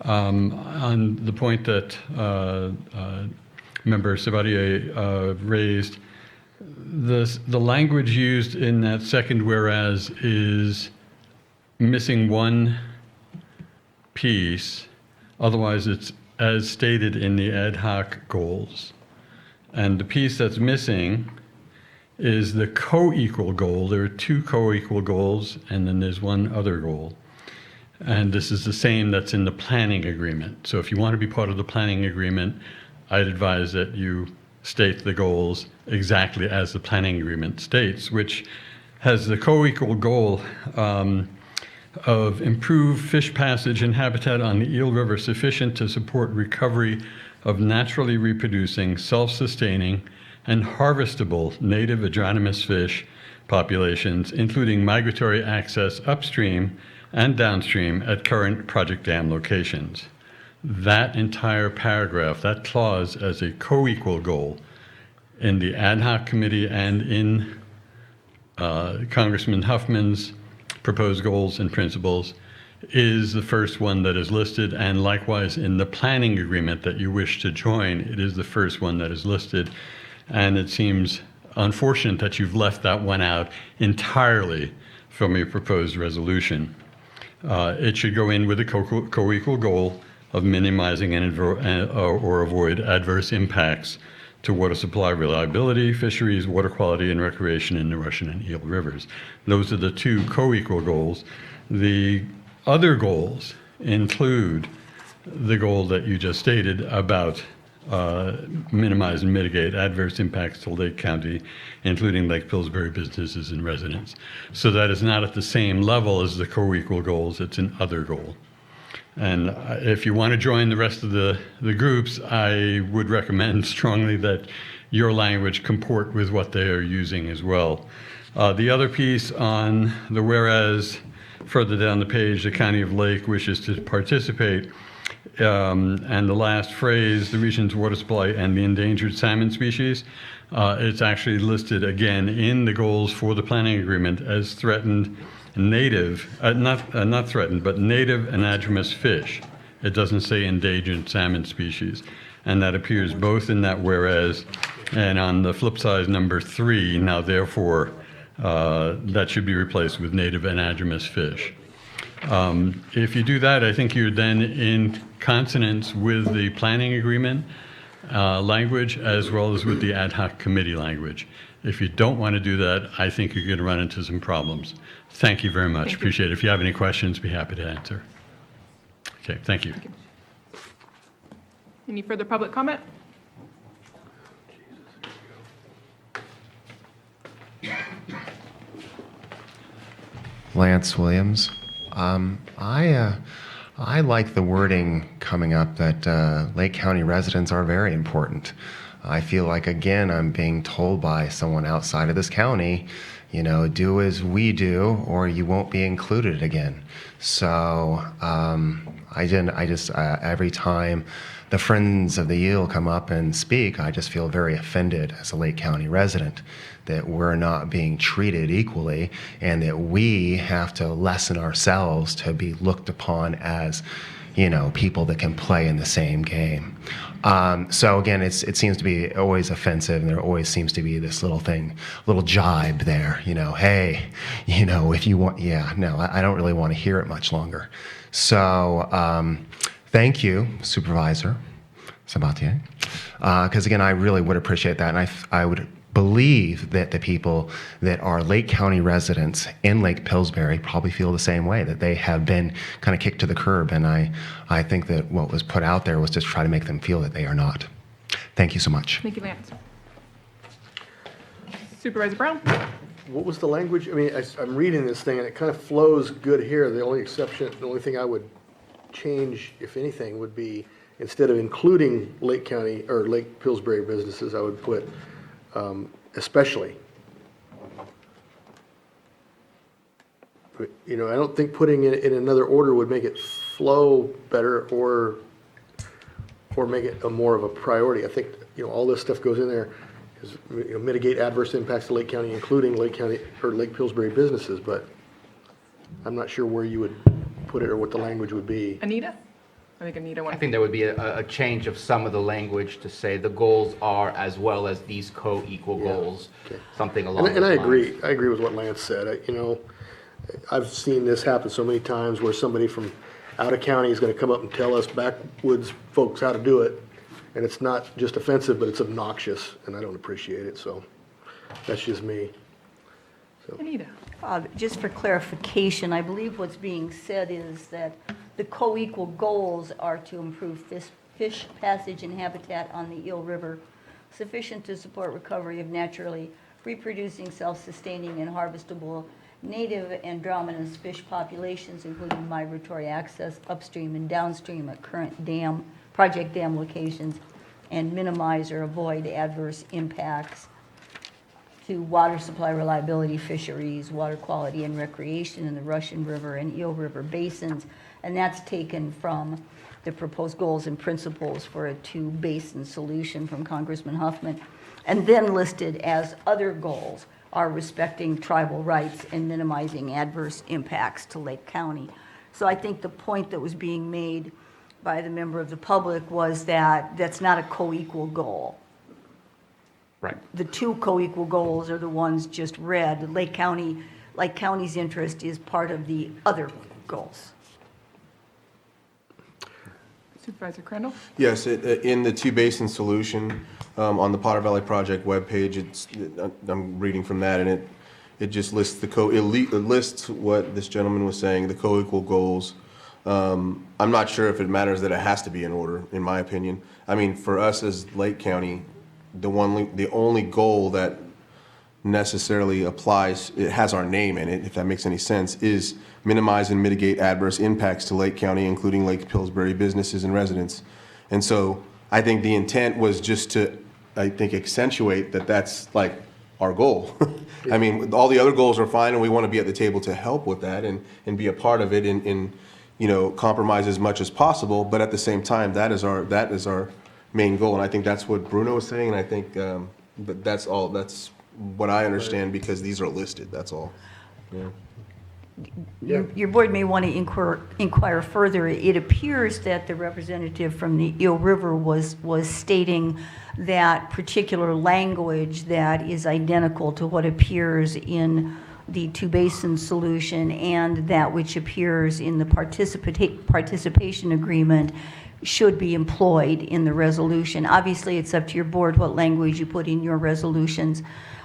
On the point that Member Sabatier raised, the language used in that second whereas is missing one piece. Otherwise, it's as stated in the ad hoc goals. And the piece that's missing is the co-equal goal. There are two co-equal goals, and then there's one other goal. And this is the same that's in the planning agreement. So if you want to be part of the planning agreement, I'd advise that you state the goals exactly as the planning agreement states, which has the co-equal goal of improved fish passage and habitat on the Eel River sufficient to support recovery of naturally reproducing, self-sustaining, and harvestable native adronomous fish populations, including migratory access upstream and downstream at current project dam locations. That entire paragraph, that clause as a co-equal goal in the ad hoc committee and in Congressman Huffman's proposed goals and principles is the first one that is listed, and likewise in the planning agreement that you wish to join, it is the first one that is listed. And it seems unfortunate that you've left that one out entirely from your proposed resolution. It should go in with a co-equal goal of minimizing or avoid adverse impacts to water supply reliability, fisheries, water quality, and recreation in the Russian and Eel Rivers. Those are the two co-equal goals. The other goals include the goal that you just stated about minimize and mitigate adverse impacts to Lake County, including Lake Pillsbury businesses and residents. So that is not at the same level as the co-equal goals, it's an other goal. And if you want to join the rest of the groups, I would recommend strongly that your language comport with what they are using as well. The other piece on the whereas further down the page, the County of Lake wishes to participate. And the last phrase, the region's water supply and the endangered salmon species, it's actually listed again in the goals for the planning agreement as threatened native, not threatened, but native anadromous fish. It doesn't say endangered salmon species. And that appears both in that whereas and on the flip side, number 3, now therefore, that should be replaced with native anadromous fish. If you do that, I think you're then in consonance with the planning agreement language as well as with the ad hoc committee language. If you don't want to do that, I think you're going to run into some problems. Thank you very much. Appreciate it. If you have any questions, be happy to answer. Okay, thank you. Any further public comment? Lance Williams. I like the wording coming up that Lake County residents are very important. I feel like, again, I'm being told by someone outside of this county, you know, do as we do or you won't be included again. So every time the Friends of the Eel come up and speak, I just feel very offended as a Lake County resident that we're not being treated equally and that we have to lessen ourselves to be looked upon as, you know, people that can play in the same game. So again, it seems to be always offensive, and there always seems to be this little thing, little jibe there, you know, hey, you know, if you want, yeah, no, I don't really want to hear it much longer. So thank you, Supervisor Sabatier, because again, I really would appreciate that, and I would believe that the people that are Lake County residents in Lake Pillsbury probably feel the same way, that they have been kind of kicked to the curb, and I think that what was put out there was just try to make them feel that they are not. Thank you so much. Thank you, Lance. Supervisor Brown? What was the language? I mean, I'm reading this thing and it kind of flows good here. The only thing I would change, if anything, would be instead of including Lake County or Lake Pillsbury businesses, I would put especially. But, you know, I don't think putting it in another order would make it flow better or make it more of a priority. I think, you know, all this stuff goes in there. You know, mitigate adverse impacts to Lake County, including Lake County or Lake Pillsbury businesses, but I'm not sure where you would put it or what the language would be. Anita? I think Anita I wanted. think there would be a change of some of the language to say the goals are as well as these co-equal goals, something along those lines. And I agree with what Lance said. You know, I've seen this happen so many times where somebody from out of county is going to come up and tell us backwoods folks how to do it. And it's not just offensive, but it's obnoxious, and I don't appreciate it, so that's just me. So. Anita? Just for clarification, I believe what's being said is that the co-equal goals are to improve fish passage and habitat on the Eel River, sufficient to support recovery of naturally reproducing, self-sustaining, and harvestable native androgynous fish populations, including migratory access upstream and downstream at current project dam locations, and minimize or avoid adverse impacts to water supply reliability, fisheries, water quality, and recreation in the Russian River and Eel River basins. And that's taken from the proposed goals and principles for a two-basin solution from Congressman Huffman. And then listed as other goals are respecting tribal rights and minimizing adverse impacts to Lake County. So I think the point that was being made by the member of the public was that that's not a co-equal goal. Right. The two co-equal goals are the ones just read. Lake County's interest is part of the other goals. Supervisor Crandall? Yes, in the two-basin solution, on the Potter Valley Project webpage, I'm reading from that, and it just lists it lists what this gentleman was saying, the co-equal goals. I'm not sure if it matters that it has to be in order, in my opinion. I mean, for us as Lake County, the only goal that necessarily applies, it has our name in it, if that makes any sense, is minimize and mitigate adverse impacts to Lake County, including Lake Pillsbury businesses and residents. And so I think the intent was just to, I think, accentuate that that's like our goal. I mean, all the other goals are fine, and we want to be at the table to help with that and be a part of it and compromise as much as possible. But at the same time, that is our main goal. And I think that's what Bruno was saying, and I think that's what I understand, because these are listed, that's all. Yeah. Your board may want to inquire further. It appears that the representative from the Eel River was stating that particular language that is identical to what appears in the two-basin solution and that which appears in the participation agreement should be employed in the resolution. Obviously, it's up to your board what language you put in your resolutions,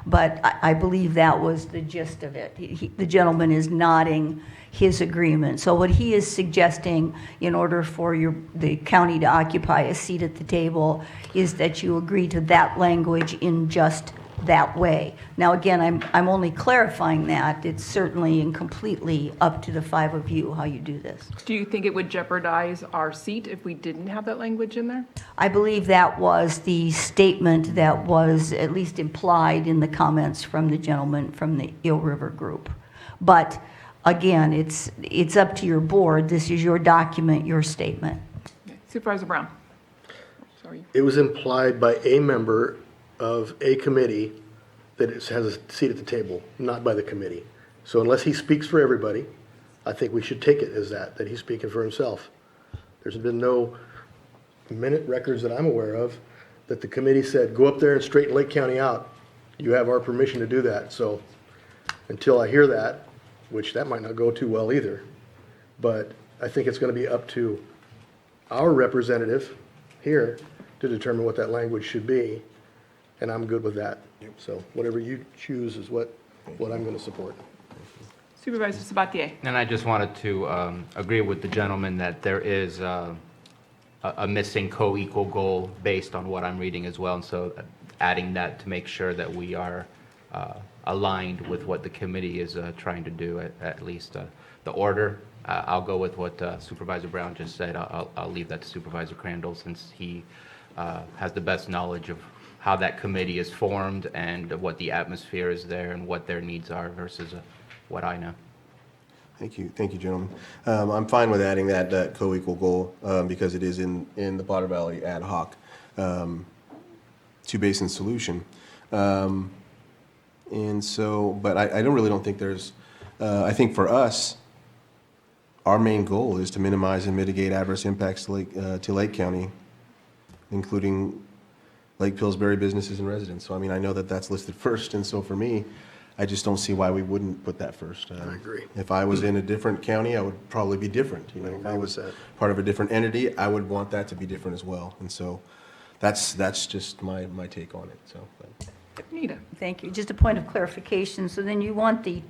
but I believe that was the gist of it. The gentleman is nodding his agreement. So what he is suggesting, in order for the county to occupy a seat at the table, is that you agree to that language in just that way. Now, again, I'm only clarifying that. It's certainly and completely up to the five of you how you do this. Do you think it would jeopardize our seat if we didn't have that language in there? I believe that was the statement that was at least implied in the comments from the gentleman from the Eel River group. But again, it's up to your board. This is your document, your statement. Supervisor Brown. Sorry. It was implied by a member of a committee that it has a seat at the table, not by the committee. So unless he speaks for everybody, I think we should take it as that he's speaking for himself. There's been no minute records that I'm aware of that the committee said, go up there and straighten Lake County out. You have our permission to do that. So until I hear that, which that might not go too well either, but I think it's going to be up to our representative here to determine what that language should be, and I'm good with that. So whatever you choose is what I'm going to support. Supervisor Sabatier. And I just wanted to agree with the gentleman that there is a missing co-equal goal based on what I'm reading as well. And so adding that to make sure that we are aligned with what the committee is trying to do, at least the order. I'll go with what Supervisor Brown just said. I'll leave that to Supervisor Crandall, since he has the best knowledge of how that committee is formed and what the atmosphere is there and what their needs are versus what I know. Thank you, gentlemen. I'm fine with adding that co-equal goal because it is in the Potter Valley ad hoc two-basin solution. And so, but I don't think there's, I think for us, our main goal is to minimize and mitigate adverse impacts to Lake County, including Lake Pillsbury businesses and residents. So, I mean, I know that that's listed first, and so for me, I just don't see why we wouldn't put that first. I agree. If I was in a different county, I would probably be different. You know, if I was part of a different entity, I would want that to be different as well. And so that's just my take on it. So. Nita. Thank you. Just a point of clarification. So then you want the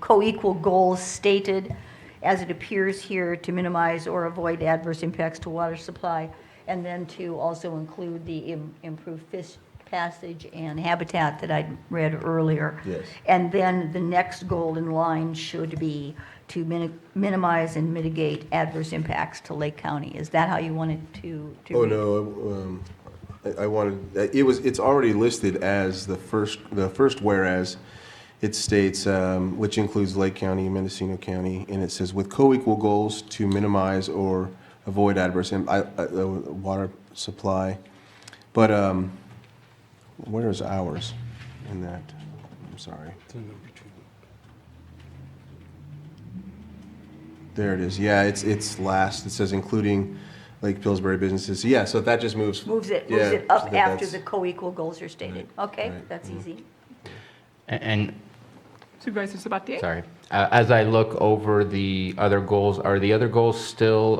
co-equal goals stated as it appears here to minimize or avoid adverse impacts to water supply, and then to also include the improved fish passage and habitat that I read earlier. Yes. And then the next goal in line should be to minimize and mitigate adverse impacts to Lake County. Is that how you want it to Oh, read? no, I wanted, it's already listed as the first whereas. It states, which includes Lake County, Mendocino County, and it says, with co-equal goals to minimize or avoid adverse water supply. But where is ours in that? I'm sorry. There it is. Yeah, it's last. It says including Lake Pillsbury businesses. Yeah, so that just moves. Moves it so up that after that's- the co-equal goals are stated. Okay, right, that's easy. And Supervisor Sabatier. sorry, as I look over the other goals, are the other goals still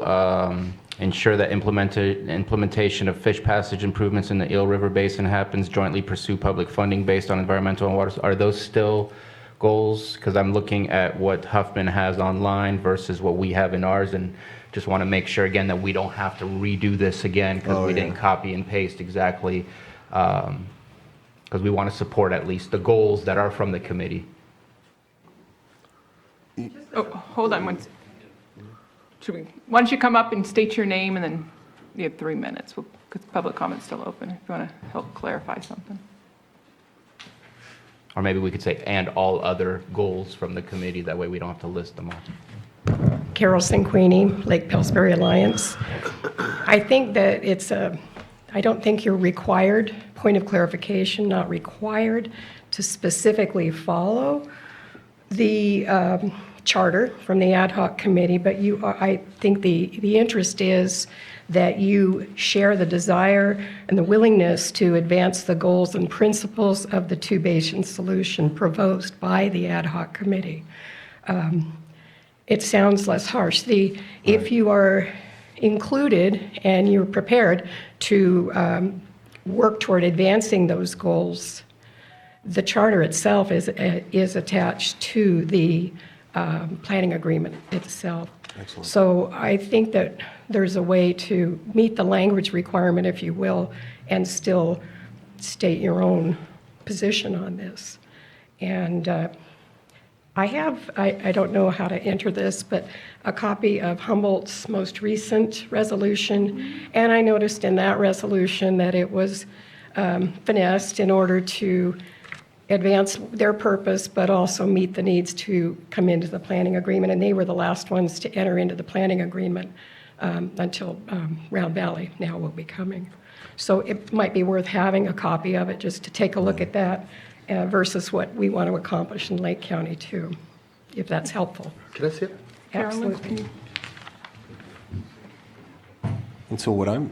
ensure that implementation of fish passage improvements in the Eel River Basin happens, jointly pursue public funding based on environmental and water? Are those still goals? Because I'm looking at what Huffman has online versus what we have in ours, and just want to make sure again that we don't have to redo this again because we didn't copy and paste exactly. Because we want to support at least the goals that are from the committee. Oh, hold on one. Why don't you come up and state your name, and then you have 3 minutes, because public comment's still open, if you want to help clarify something. Or maybe we could say, and all other goals from the committee, that way we don't have to list them all. Carol Cinquini, Lake Pillsbury Alliance. I think that I don't think you're required, point of clarification, not required to specifically follow the charter from the ad hoc committee, but I think the interest is that you share the desire and the willingness to advance the goals and principles of the two-basin solution proposed by the ad hoc committee. It sounds less harsh. If you are included and you're prepared to work toward advancing those goals, the charter itself is attached to the planning agreement itself. Excellent. So I think that there's a way to meet the language requirement, if you will, and still state your own position on this. And I don't know how to enter this, but a copy of Humboldt's most recent resolution, and I noticed in that resolution that it was finessed in order to advance their purpose, but also meet the needs to come into the planning agreement. And they were the last ones to enter into the planning agreement until Round Valley now will be coming. So it might be worth having a copy of it just to take a look at that versus what we want to accomplish in Lake County too, if that's helpful. Can I see it? Absolutely. And so what I'm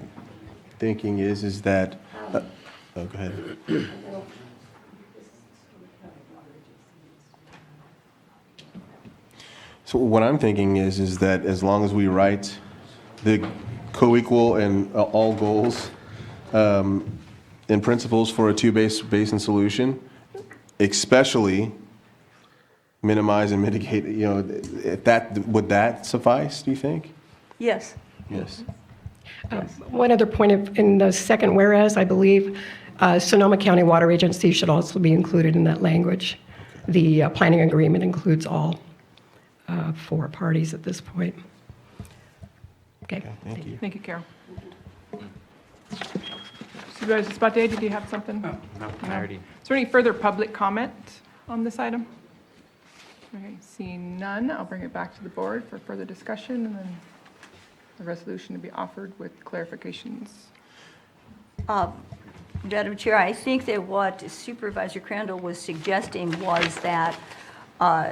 thinking is that, oh, go ahead. So what I'm thinking is that as long as we write the co-equal and all goals and principles for a two-basin solution, especially minimize and mitigate, would that suffice, do you think? Yes. Yes. One other point in the second whereas, I believe Sonoma County Water Agency should also be included in that language. The planning agreement includes all 4 parties at this point. Okay. Thank you. Thank you, Carol. Supervisor Spate, did you have something? No, I already. Is there any further public comment on this item? Okay, seeing none, I'll bring it back to the board for further discussion, and then the resolution to be offered with clarifications. Madam Chair, I think that what Supervisor Crandall was suggesting was that,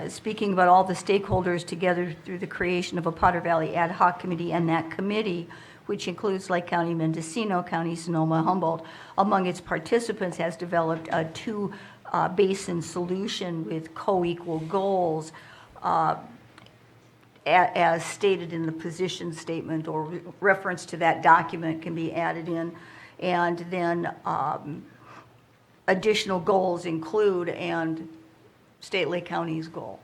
speaking about all the stakeholders together through the creation of a Potter Valley Ad Hoc Committee, and that committee, which includes Lake County, Mendocino County, Sonoma, Humboldt, among its participants has developed a two-basin solution with co-equal goals, as stated in the position statement, or reference to that document can be added in. And then additional goals include and state Lake County's goal,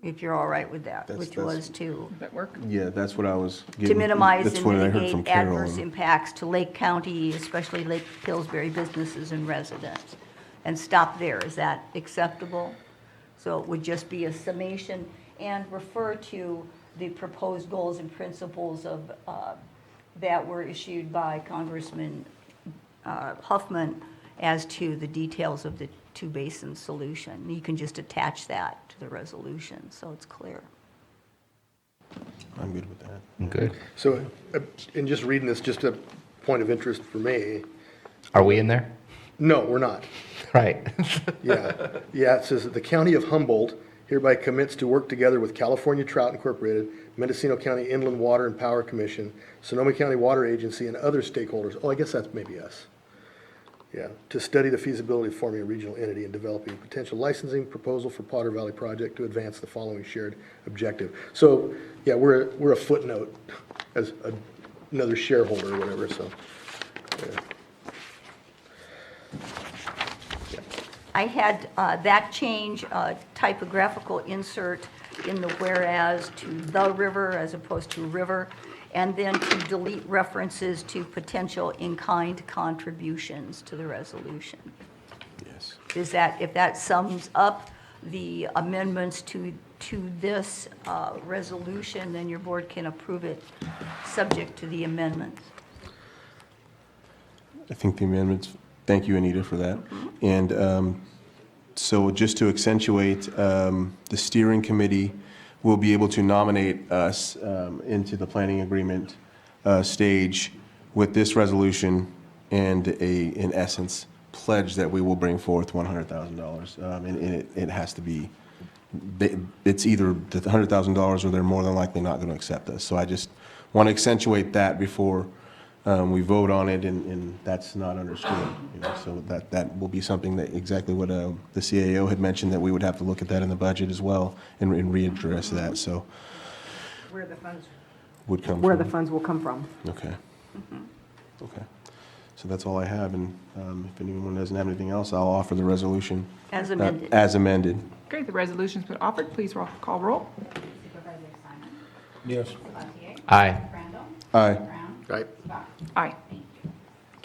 if you're all right with that, which was to Does that work? Yeah, that's what I was to getting. minimize That's and what I heard from mitigate Carol. adverse impacts to Lake County, especially Lake Pillsbury businesses and residents. And stop there. Is that acceptable? So it would just be a summation and refer to the proposed goals and principles of that were issued by Congressman Huffman as to the details of the two-basin solution. You can just attach that to the resolution, so it's clear. I'm good with that. Good. So, in just reading this, just a point of interest for me. Are we in there? No, we're not. Right. Yeah, it says that the County of Humboldt hereby commits to work together with California Trout Incorporated, Mendocino County Inland Water and Power Commission, Sonoma County Water Agency, and other stakeholders. Oh, I guess that's maybe us. Yeah, to study the feasibility of forming a regional entity and developing a potential licensing proposal for Potter Valley project to advance the following shared objective. So, yeah, we're a footnote as another shareholder or whatever, so. Yeah. I had that change, typographical insert in the whereas to the river as opposed to river, and then to delete references to potential in-kind contributions to the resolution. Yes. Is that, if that sums up the amendments to this resolution, then your board can approve it subject to the amendments. I think the amendments, thank you, Anita, for that. And So just to accentuate, the steering committee will be able to nominate us into the planning agreement stage with this resolution and in essence, pledge that we will bring forth $100,000. And it has to be, it's either the $100,000 or they're more than likely not going to accept us. So I just want to accentuate that before we vote on it, and that's not understood. So that will be something that exactly what the CAO had mentioned, that we would have to look at that in the budget as well and readdress that. So Where the funds would come Where from. the funds will come from. Okay. Okay. So that's all I have, and if anyone doesn't have anything else, I'll offer the resolution. As amended. As amended. Okay, the resolution's been offered. Please call roll. Yes. Aye. Aye. Right? Aye. Thank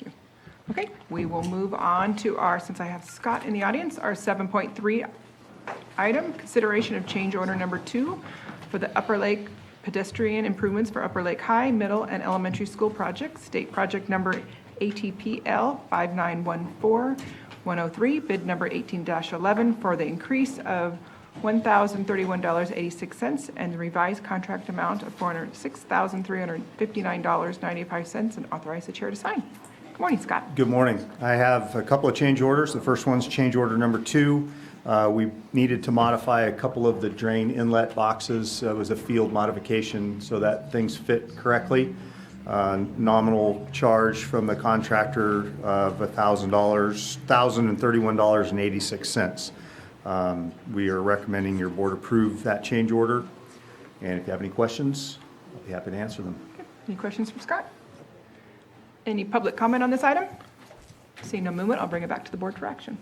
you. Okay, we will move on to our, since I have Scott in the audience, our 7.3 item, consideration of change order number 2 for the Upper Lake pedestrian improvements for Upper Lake High, Middle, and Elementary School project, state project number ATPL 5914-103, bid number 18-11 for the increase of $1,031.86 and the revised contract amount of $406,359.95, and authorize the chair to sign. Good morning, Scott. Good morning. I have a couple of change orders. The first one's change order number 2. We needed to modify a couple of the drain inlet boxes. It was a field modification so that things fit correctly. Nominal charge from the contractor of $1,031.86. We are recommending your board approve that change order. And if you have any questions, I'll be happy to answer them. Any questions from Scott? Any public comment on this item? Seeing no movement, I'll bring it back to the board for action.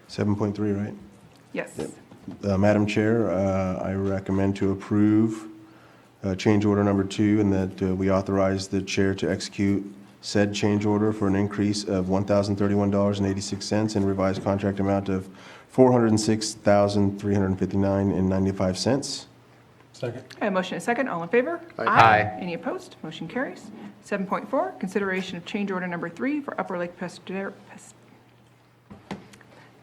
7.3, right? Yes. Madam Chair, I recommend to approve change order number 2, and that we authorize the chair to execute said change order for an increase of $1,031.86 and revised contract amount of $406,359.95. Second. I have a motion and a second. All in favor? Aye. Any opposed? Motion carries. 7.4, consideration of change order number 3 for Upper Lake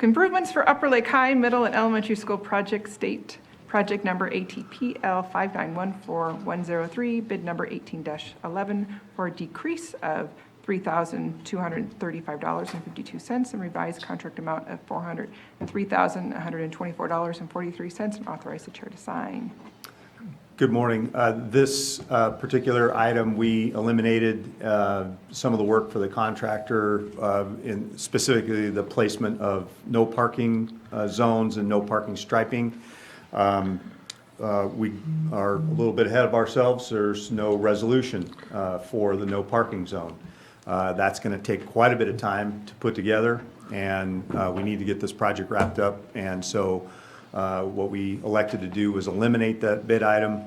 improvements for Upper Lake High, Middle, and Elementary School project, state project number ATPL 5914-103, bid number 18-11 for a decrease of $3,235.52 and revised contract amount of $403,124.43, and authorize the chair to sign. Good morning. This particular item, we eliminated some of the work for the contractor, in specifically the placement of no parking zones and no parking striping. We are a little bit ahead of ourselves. There's no resolution for the no parking zone. That's going to take quite a bit of time to put together, and we need to get this project wrapped up. And so what we elected to do was eliminate that bid item,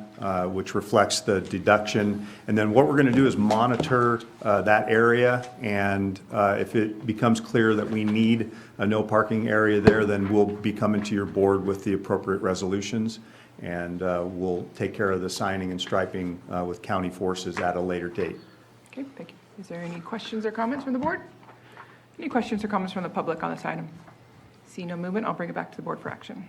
which reflects the deduction. And then what we're going to do is monitor that area, and if it becomes clear that we need a no parking area there, then we'll be coming to your board with the appropriate resolutions, and we'll take care of the signing and striping with county forces at a later date. Okay, thank you. Is there any questions or comments from the board? Any questions or comments from the public on this item? See no movement, I'll bring it back to the board for action.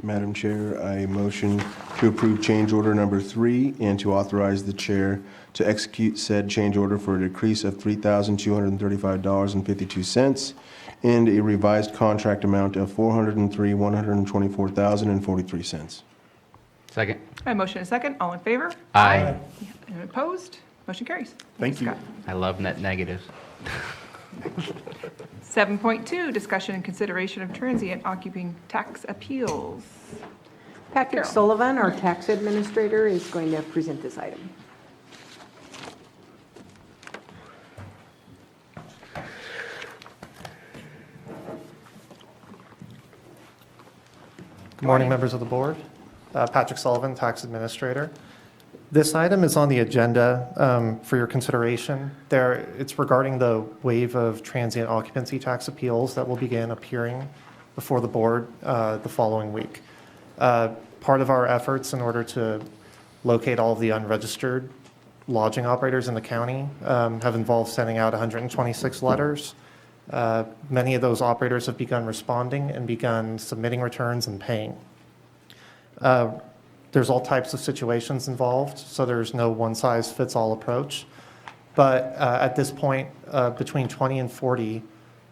Madam Chair, I motion to approve change order number 3 and to authorize the chair to execute said change order for a decrease of $3,235.52 and a revised contract amount of $403,124.43. Second. I have a motion and a second. All in favor? Aye. And opposed? Motion carries. Thank you. Scott. I love net negatives. 7.2, discussion and consideration of transient occupying tax appeals. Patrick Carol. Sullivan, our tax administrator, is going to present this item. Good morning, members of the board. Patrick Sullivan, Tax Administrator. This item is on the agenda for your consideration. It's regarding the wave of transient occupancy tax appeals that will begin appearing before the board the following week. Part of our efforts in order to locate all of the unregistered lodging operators in the county have involved sending out 126 letters Many of those operators have begun responding and begun submitting returns and paying. There's all types of situations involved, so there's no one-size-fits-all approach. But at this point, between 20 and 40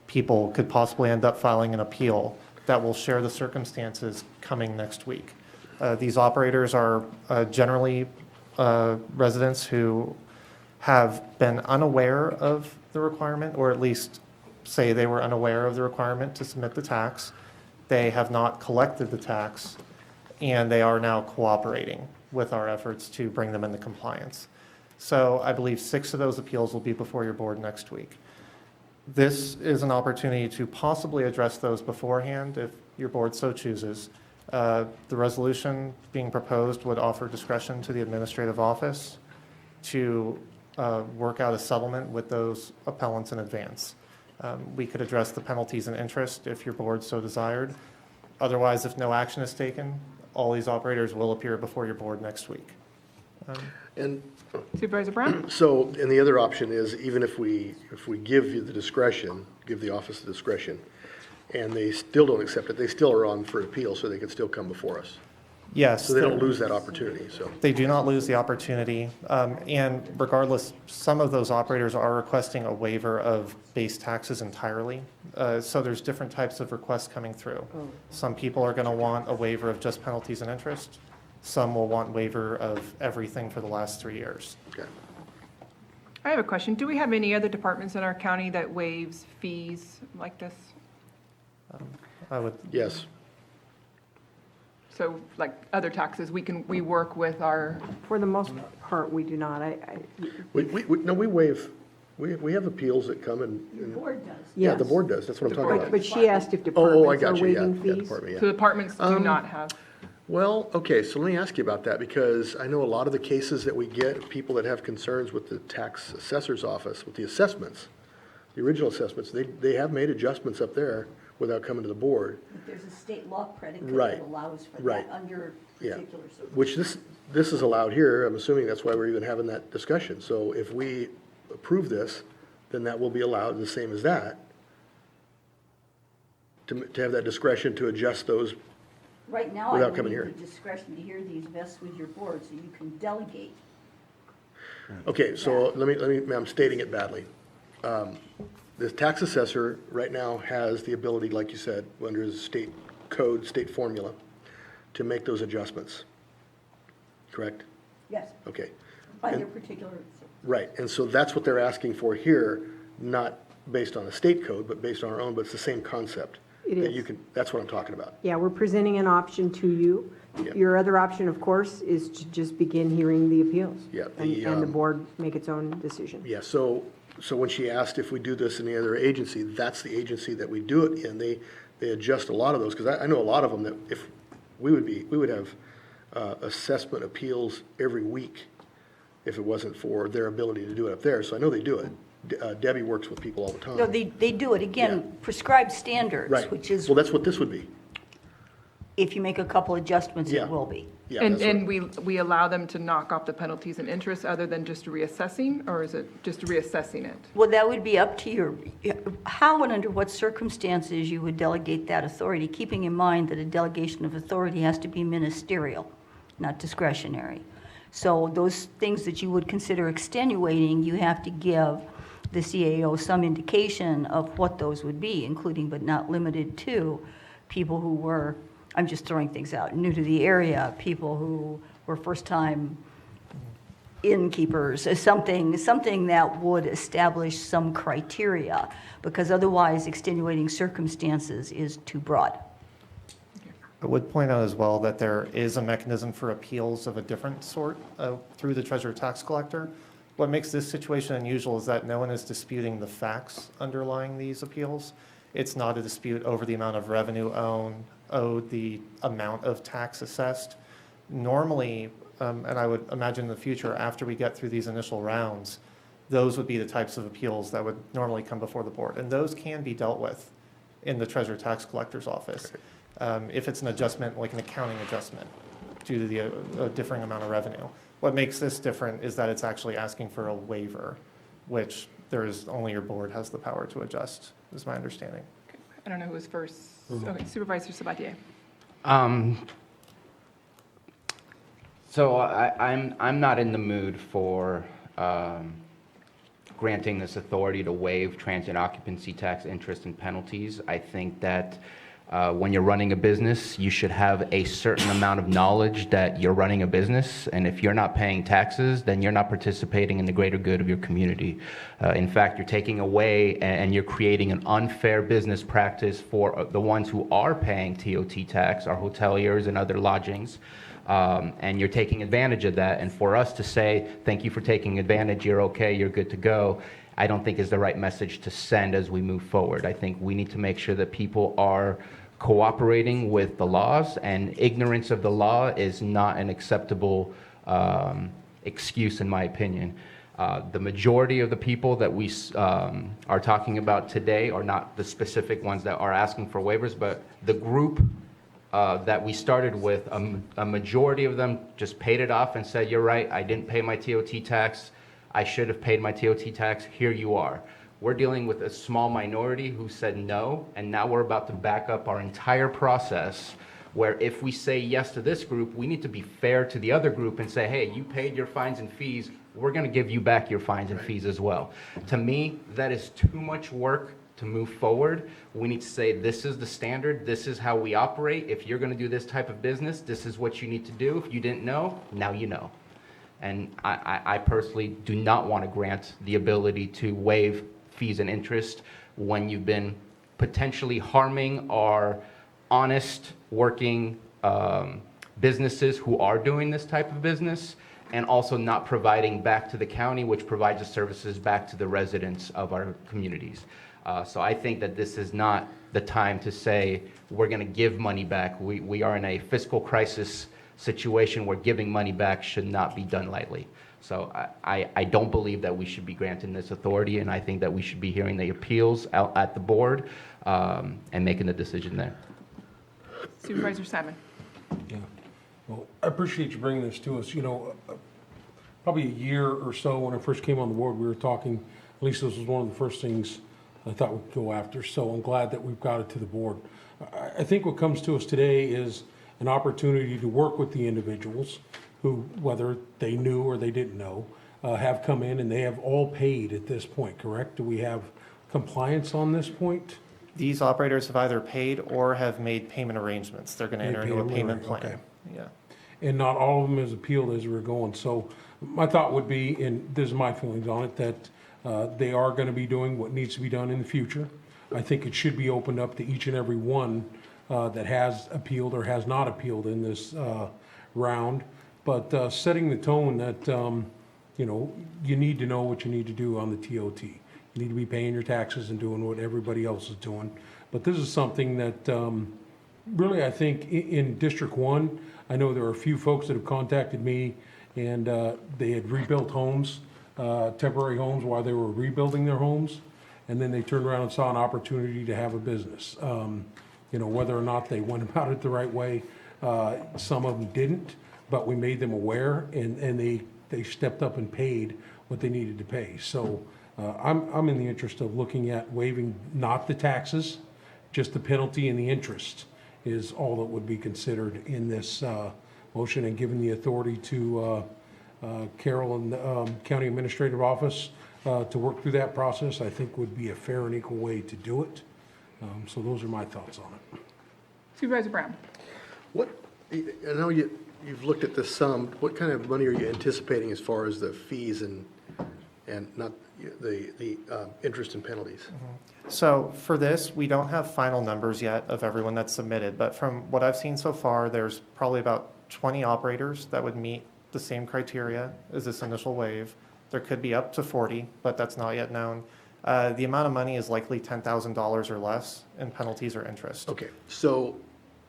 people could possibly end up filing an appeal that will share the circumstances coming next week. These operators are generally residents who have been unaware of the requirement, or at least say they were unaware of the requirement to submit the tax. They have not collected the tax, and they are now cooperating with our efforts to bring them into compliance. So I believe 6 of those appeals will be before your board next week. This is an opportunity to possibly address those beforehand if your board so chooses. The resolution being proposed would offer discretion to the administrative office to work out a settlement with those appellants in advance. We could address the penalties and interest if your board so desired. Otherwise, if no action is taken, all these operators will appear before your board next week. And Supervisor Brown? so, and the other option is, even if we give you the discretion, give the office the discretion, and they still don't accept it, they still are on for appeal, so they can still come before us. Yes. So they don't lose that opportunity, so. They do not lose the opportunity. And regardless, some of those operators are requesting a waiver of base taxes entirely. So there's different types of requests coming through. Some people are going to want a waiver of just penalties and interest. Some will want waiver of everything for the last 3 years. Okay. I have a question. Do we have any other departments in our county that waives fees like this? I would. Yes. So like other taxes, we work with our, For the most part, we do not. No, we waive, we have appeals that come and. Your board does. Yeah, the Yes. board does, that's what I'm talking about. But she asked if I departments are got you, yeah, waiving yeah, fees. department, yeah. so departments do not have. Well, okay, so let me ask you about that, because I know a lot of the cases that we get, people that have concerns with the tax assessor's office, with the assessments, the original assessments, they have made adjustments up there without coming to the board. But there's a state law predicate Right, that allows for right. that under Yeah. particular circumstances. Which this is allowed here, I'm assuming that's why we're even having that discussion. So if we approve this, then that will be allowed, the same as that, to have that discretion to adjust those. Right now, I Without coming believe here. the discretion to hear these vests with your board, so you can delegate. Okay, so let me, I'm stating it badly. The tax assessor right now has the ability, like you said, under his state code, state formula, to make those adjustments. Correct? Yes, Okay, by And- their particular, right. And so that's what they're asking for here, not based on a state code, but based on our own, but it's the same concept. It That is. you can, that's what I'm talking about. Yeah, we're presenting an option to you. Yeah. Your other option, of course, is to just begin hearing the appeals. Yeah, And the board make its own decision. Yeah, so when she asked if we do this in the other agency, that's the agency that we do it in. They adjust a lot of those, because I know a lot of them that if, we would have assessment appeals every week if it wasn't for their ability to do it up there. So I know they do it. Debbie works with people all the time. no, they do it, again, prescribed standards, Right. which is, Well, that's what this would be. if you make a couple adjustments, Yeah. it will be. Yeah, And, that's what- and we allow them to knock off the penalties and interest other than just reassessing, or is it just reassessing it? Well, that would be up to your, how and under what circumstances you would delegate that authority, keeping in mind that a delegation of authority has to be ministerial, not discretionary. So those things that you would consider extenuating, you have to give the CAO some indication of what those would be, including but not limited to people who were, I'm just throwing things out, new to the area, people who were first-time innkeepers, something that would establish some criteria, because otherwise extenuating circumstances is too broad. I would point out as well that there is a mechanism for appeals of a different sort through the treasurer tax collector. What makes this situation unusual is that no one is disputing the facts underlying these appeals. It's not a dispute over the amount of revenue owed, the amount of tax assessed. Normally, and I would imagine in the future, after we get through these initial rounds, those would be the types of appeals that would normally come before the board. And those can be dealt with in the treasurer tax collector's office. If it's an adjustment, like an accounting adjustment, due to the differing amount of revenue. What makes this different is that it's actually asking for a waiver, which only your board has the power to adjust, is my understanding. I don't know who was first. Okay, Supervisor Sabatier. So I'm not in the mood for granting this authority to waive transient occupancy tax interest and penalties. I think that when you're running a business, you should have a certain amount of knowledge that you're running a business, and if you're not paying taxes, then you're not participating in the greater good of your community. In fact, you're taking away and you're creating an unfair business practice for the ones who are paying TOT tax, our hoteliers and other lodgings. And you're taking advantage of that. And for us to say, thank you for taking advantage, you're okay, you're good to go, I don't think is the right message to send as we move forward. I think we need to make sure that people are cooperating with the laws, and ignorance of the law is not an acceptable excuse, in my opinion. The majority of the people that we are talking about today are not the specific ones that are asking for waivers, but the group that we started with, a majority of them just paid it off and said, you're right, I didn't pay my TOT tax, I should have paid my TOT tax, here you are. We're dealing with a small minority who said no, and now we're about to back up our entire process, where if we say yes to this group, we need to be fair to the other group and say, hey, you paid your fines and fees, we're gonna give you back your fines and fees as well. To me, that is too much work to move forward. We need to say, this is the standard, this is how we operate. If you're gonna do this type of business, this is what you need to do. If you didn't know, now you know. And I personally do not want to grant the ability to waive fees and interest when you've been potentially harming our honest, working businesses who are doing this type of business, and also not providing back to the county, which provides the services back to the residents of our communities. So I think that this is not the time to say we're going to give money back. We are in a fiscal crisis situation where giving money back should not be done lightly. So I don't believe that we should be granting this authority, and I think that we should be hearing the appeals out at the board and making the decision there. Supervisor Simon. Yeah. Well, I appreciate you bringing this to us. You know, probably a year or so when I first came on the board, we were talking, at least this was one of the first things I thought we'd go after. So I'm glad that we've got it to the board. I think what comes to us today is an opportunity to work with the individuals who, whether they knew or they didn't know, have come in, and they have all paid at this point, correct? Do we have compliance on this point? These operators have either paid or have made payment arrangements. They're going to enter into a payment plan. Okay. Yeah. And not all of them is appealed as we're going. So my thought would be, and this is my feelings on it, that they are going to be doing what needs to be done in the future. I think it should be opened up to each and every one that has appealed or has not appealed in this round. But setting the tone that, you know, you need to know what you need to do on the TOT. You need to be paying your taxes and doing what everybody else is doing. But this is something that really, I think in District 1, I know there are a few folks that have contacted me, and they had rebuilt homes, temporary homes, while they were rebuilding their homes. And then they turned around and saw an opportunity to have a business. You know, whether or not they went about it the right way, some of them didn't, but we made them aware, and they stepped up and paid what they needed to pay. So I'm in the interest of looking at waiving not the taxes, just the penalty and the interest is all that would be considered in this motion, and given the authority to Carol and the County Administrative Office to work through that process, I think would be a fair and equal way to do it. So those are my thoughts on it. Supervisor Brown. What, I know you've looked at this sum. What kind of money are you anticipating as far as the fees and not the interest and penalties? So for this, we don't have final numbers yet of everyone that's submitted, but from what I've seen so far, there's probably about 20 operators that would meet the same criteria as this initial waive. There could be up to 40, but that's not yet known. The amount of money is likely $10,000 or less in penalties or interest. Okay, so,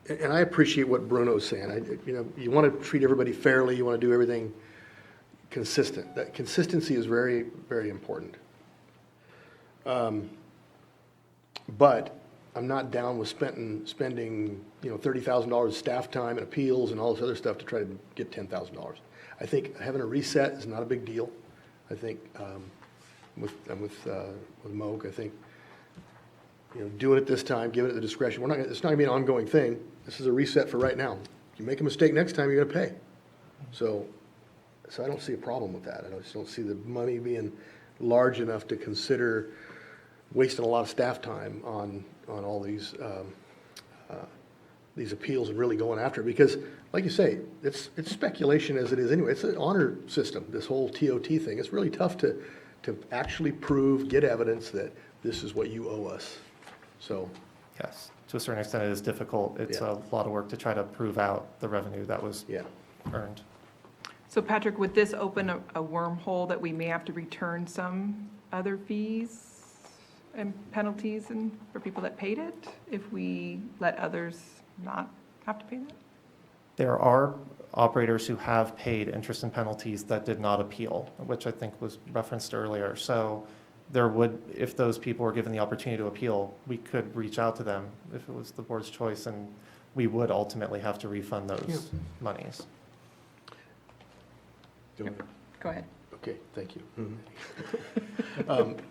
and I appreciate what Bruno's saying. You know, you want to treat everybody fairly, you want to do everything consistent. That consistency is very, very important. But I'm not down with spending you know, $30,000 staff time and appeals and all this other stuff to try to get $10,000. I think having a reset is not a big deal. I think I'm with Moak. I think, doing it this time, giving it the discretion. It's not gonna be an ongoing thing. This is a reset for right now. If you make a mistake next time, you're gonna pay. So I don't see a problem with that. I just don't see the money being large enough to consider wasting a lot of staff time on all these appeals and really going after it. Because, like you say, it's speculation as it is anyway. It's an honor system, this whole TOT thing. It's really tough to actually prove, get evidence that this is what you owe us. So, Yes, to a certain extent, it is difficult. It's a lot of work to try to prove out the revenue that was earned. So Patrick, would this open a wormhole that we may have to return some other fees and penalties for people that paid it if we let others not have to pay that? There are operators who have paid interest and penalties that did not appeal, which I think was referenced earlier. So there would, if those people were given the opportunity to appeal, we could reach out to them if it was the board's choice, and we would ultimately have to refund those monies. Go ahead. okay, thank you.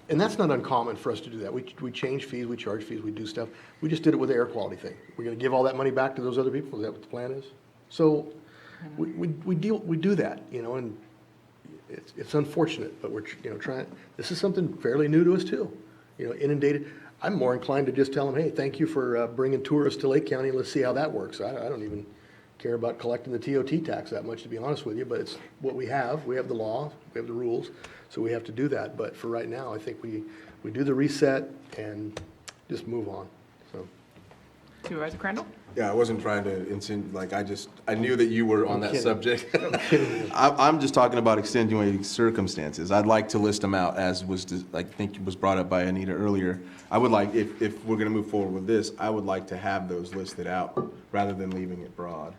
And that's not uncommon for us to do that. We change fees, we charge fees, we do stuff. We just did it with the air quality thing. We're gonna give all that money back to those other people? Is that what the plan is? So we do that, and it's unfortunate, but we're, trying, this is something fairly new to us too. Inundated. I'm more inclined to just tell them, hey, thank you for bringing tourists to Lake County, let's see how that works. I don't even care about collecting the TOT tax that much, to be honest with you, but it's what we have. We have the law, we have the rules, so we have to do that. But for right now, I think we do the reset and just move on, so. Supervisor Crandall? Yeah, I wasn't trying to insinuate, I knew that you were on that kidding. subject. I'm just talking about extenuating circumstances. I'd like to list them out, as I think was brought up by Anita earlier. I would like, if we're gonna move forward with this, I would like to have those listed out rather than leaving it broad.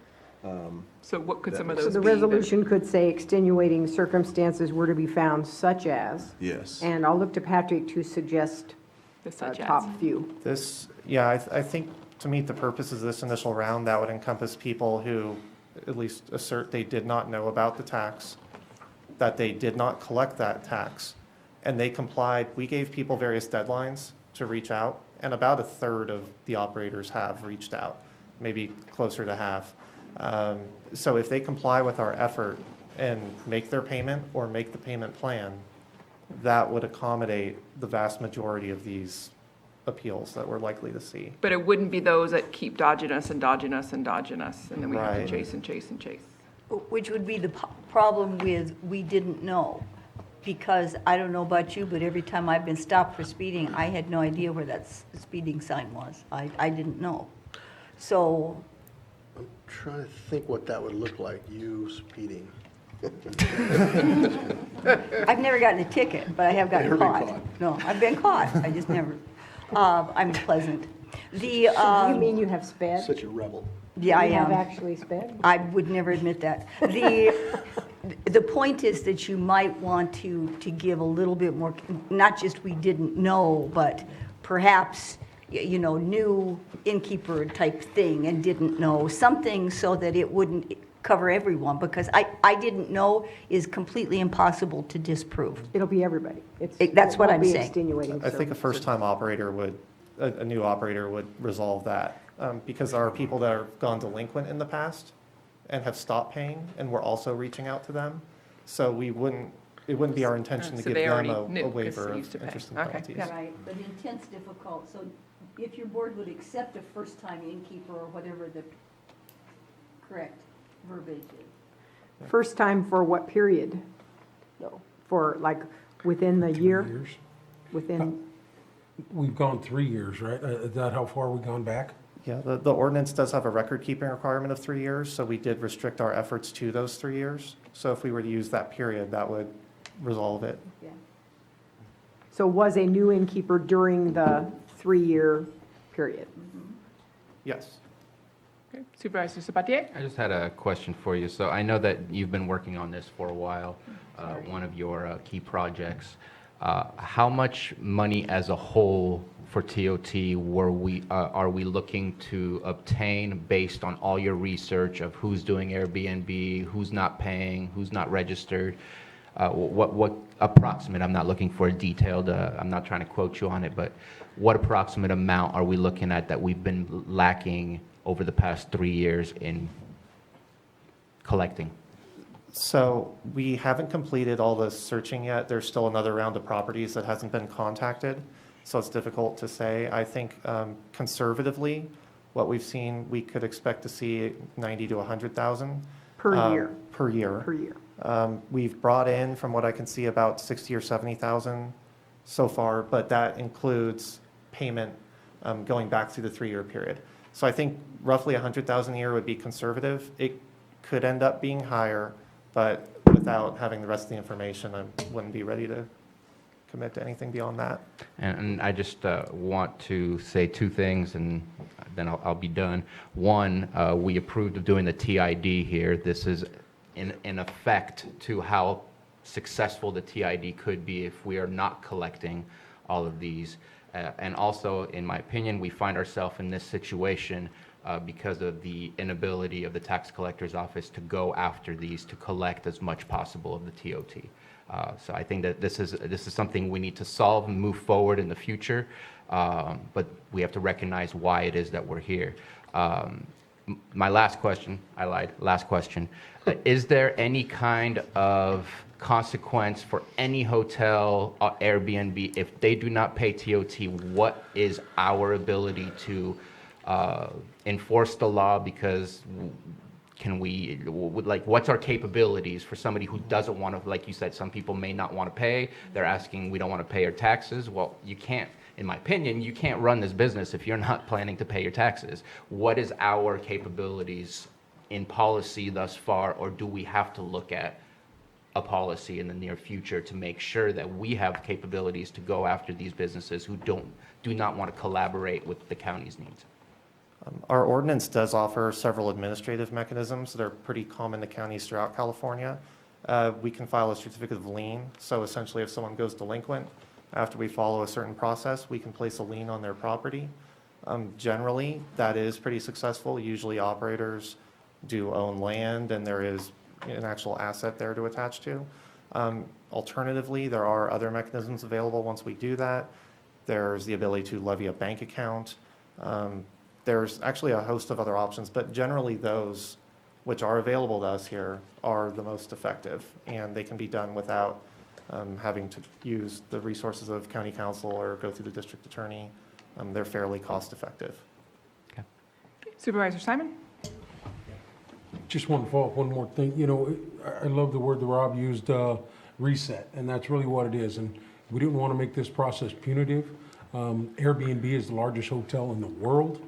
So what could some of So those the be? resolution could say extenuating circumstances were to be found such as, Yes. and I'll look to Patrick to suggest The a such as. top few. I think to meet the purposes of this initial round, that would encompass people who at least assert they did not know about the tax, that they did not collect that tax, and they complied. We gave people various deadlines to reach out, and about a third of the operators have reached out, maybe closer to half. So if they comply with our effort and make their payment or make the payment plan, that would accommodate the vast majority of these appeals that we're likely to see. But it wouldn't be those that keep dodging us and dodging us and dodging us, and then we have to Right. chase and chase and chase. Which would be the problem with we didn't know. Because I don't know about you, but every time I've been stopped for speeding, I had no idea where that speeding sign was. I didn't know. So, I'm trying to think what that would look like, you speeding. I've never gotten a ticket, but I have gotten Never been caught. caught. No, I've been caught, I just never, I'm pleasant. The, You mean you have sped? Such a rebel. yeah, I You have am. actually sped? I would never admit that. The point is that you might want to give a little bit more, not just we didn't know, but perhaps, new innkeeper type thing and didn't know, something so that it wouldn't cover everyone, because I didn't know is completely impossible to disprove. It'll be everybody. That's what it won't I'm be saying. extenuating I think a circumstances. first-time operator a new operator would resolve that, because there are people that have gone delinquent in the past and have stopped paying, and we're also reaching out to them. So it wouldn't be our intention to So give they them already knew a 'cause waiver they of used to pay. interest and Okay, penalties. yeah. Right, but intent's difficult, so if your board would accept a first-time innkeeper or whatever the correct verbiage is. First time for what period? Though, for like within the year? Years. Within, We've gone 3 years, right? Is that how far we've gone back? Yeah, the ordinance does have a record-keeping requirement of 3 years, so we did restrict our efforts to those 3 years. So if we were to use that period, that would resolve it. Yeah. so was a new innkeeper during the 3-year period? Yes. Okay. Supervisor Sabatier? I just had a question for you. So I know that you've been working on this for a while, one of your key projects. How much money as a whole for TOT are we looking to obtain based on all your research of who's doing Airbnb, who's not paying, who's not registered? What approximate, I'm not looking for a detailed, I'm not trying to quote you on it, but what approximate amount are we looking at that we've been lacking over the past 3 years in collecting? So we haven't completed all the searching yet. There's still another round of properties that hasn't been contacted, so it's difficult to say. I think conservatively, what we've seen, we could expect to see 90 to 100,000 Per year. Per year. Per year. We've brought in, from what I can see, about 60 or 70,000 so far, but that includes payment going back through the 3-year period. So I think roughly 100,000 a year would be conservative. It could end up being higher, but without having the rest of the information, I wouldn't be ready to commit to anything beyond that. And I just want to say 2 things, and then I'll be done. One, we approved of doing the TID here. This is in effect to how successful the TID could be if we are not collecting all of these. And also, in my opinion, we find ourselves in this situation because of the inability of the tax collector's office to go after these, to collect as much possible of the TOT. So I think that this is something we need to solve and move forward in the future, but we have to recognize why it is that we're here. My last question, I lied, last question. Is there any kind of consequence for any hotel or Airbnb if they do not pay TOT? What is our ability to enforce the law? Because can we, like, what's our capabilities for somebody who doesn't want to, like you said, some people may not want to pay. They're asking, we don't want to pay our taxes. Well, you can't, in my opinion, you can't run this business if you're not planning to pay your taxes. What is our capabilities in policy thus far, or do we have to look at a policy in the near future to make sure that we have capabilities to go after these businesses who do not want to collaborate with the county's needs? Our ordinance does offer several administrative mechanisms that are pretty common to counties throughout California. We can file a certificate of lien. So essentially, if someone goes delinquent, after we follow a certain process, we can place a lien on their property. Generally, that is pretty successful. Usually operators do own land and there is an actual asset there to attach to. Alternatively, there are other mechanisms available once we do that. There's the ability to levy a bank account. There's actually a host of other options, but generally those which are available to us here are the most effective, and they can be done without having to use the resources of county council or go through the district attorney. They're fairly cost effective. Supervisor Simon? Just want to follow up one more thing. You know, I love the word that Rob used, reset, and that's really what it is. And we didn't want to make this process punitive. Airbnb is the largest hotel in the world.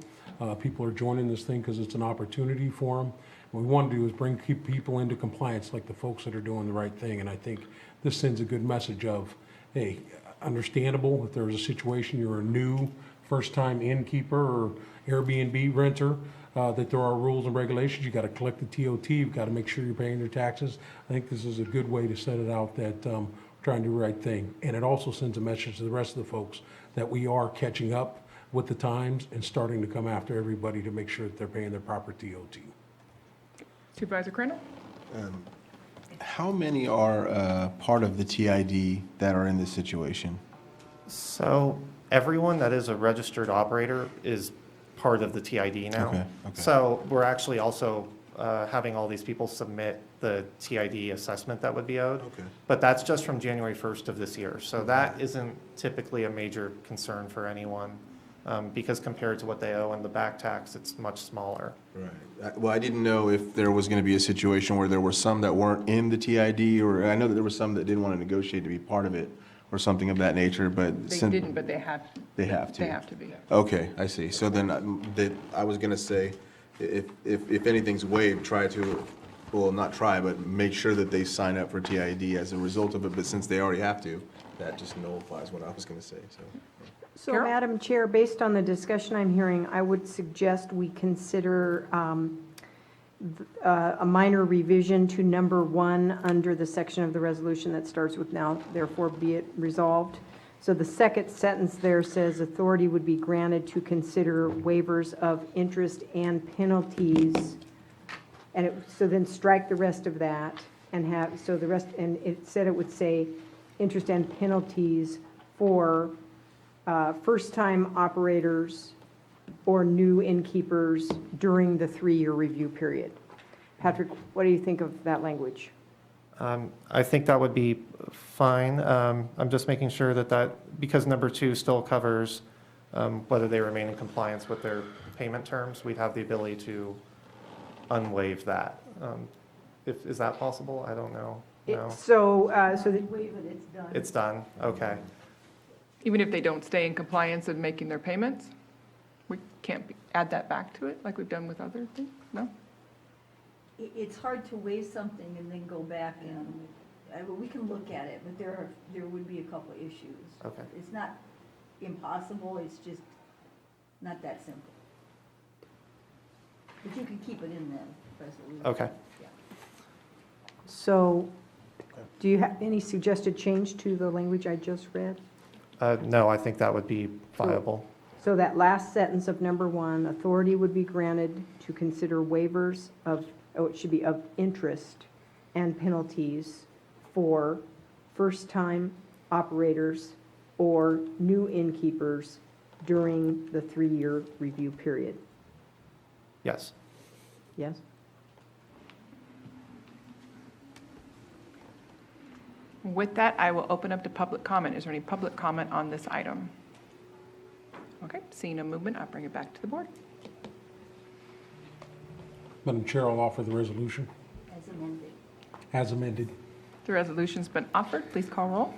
People are joining this thing because it's an opportunity for them. What we want to do is keep people into compliance, like the folks that are doing the right thing. And I think this sends a good message of, hey, understandable if there's a situation, you're a new first-time innkeeper or Airbnb renter, that there are rules and regulations. You got to collect the TOT. You've got to make sure you're paying your taxes. I think this is a good way to set it out that we're trying to do the right thing. And it also sends a message to the rest of the folks that we are catching up with the times and starting to come after everybody to make sure that they're paying their proper TOT. Supervisor Crandall? How many are part of the TID that are in this situation? So everyone that is a registered operator is part of the TID now. Okay. So we're actually also having all these people submit the TID assessment that would be owed. Okay. But that's just from January 1st of this year. So that isn't typically a major concern for anyone because compared to what they owe in the back tax, it's much smaller. Right. Well, I didn't know if there was going to be a situation where there were some that weren't in the TID, or I know that there were some that didn't want to negotiate to be part of it or something of that nature, but. They didn't, but they have. They have to. They have to be. Okay, I see. So then I was going to say, if anything's waived, try to, well, not try, but make sure that they sign up for TID as a result of it, but since they already have to, that just nullifies what I was going to say, so. So, Madam Chair, based on the discussion I'm hearing, I would suggest we consider a minor revision to number 1 under the section of the resolution that starts with "now therefore be it resolved." So the second sentence there says authority would be granted to consider waivers of interest and penalties. And so then strike the rest of that and have, so the rest, and it said it would say interest and penalties for first-time operators or new innkeepers during the 3-year review period. Patrick, what do you think of that language? I think that would be fine. I'm just making sure that because number 2 still covers whether they remain in compliance with their payment terms, we'd have the ability to unwaive that. Is that possible? I don't know. No. So It's done, okay. Even if they don't stay in compliance and making their payments? We can't add that back to it like we've done with other things? No? It's hard to waive something and then go back and, we can look at it, but there would be a couple of issues. Okay. It's not impossible, it's just not that simple. But you can keep it in the resolution. Okay. Yeah. So do you have any suggested change to the language I just read? No, I think that would be viable. So that last sentence of number 1, authority would be granted to consider waivers of, it should be of interest and penalties for first-time operators or new innkeepers during the 3-year review period. Yes. Yes? With that, I will open up to public comment. Is there any public comment on this item? Okay, seeing no movement, I'll bring it back to the board. Madam Chair, I'll offer the resolution As amended. as amended. The resolution's been offered. Please call roll.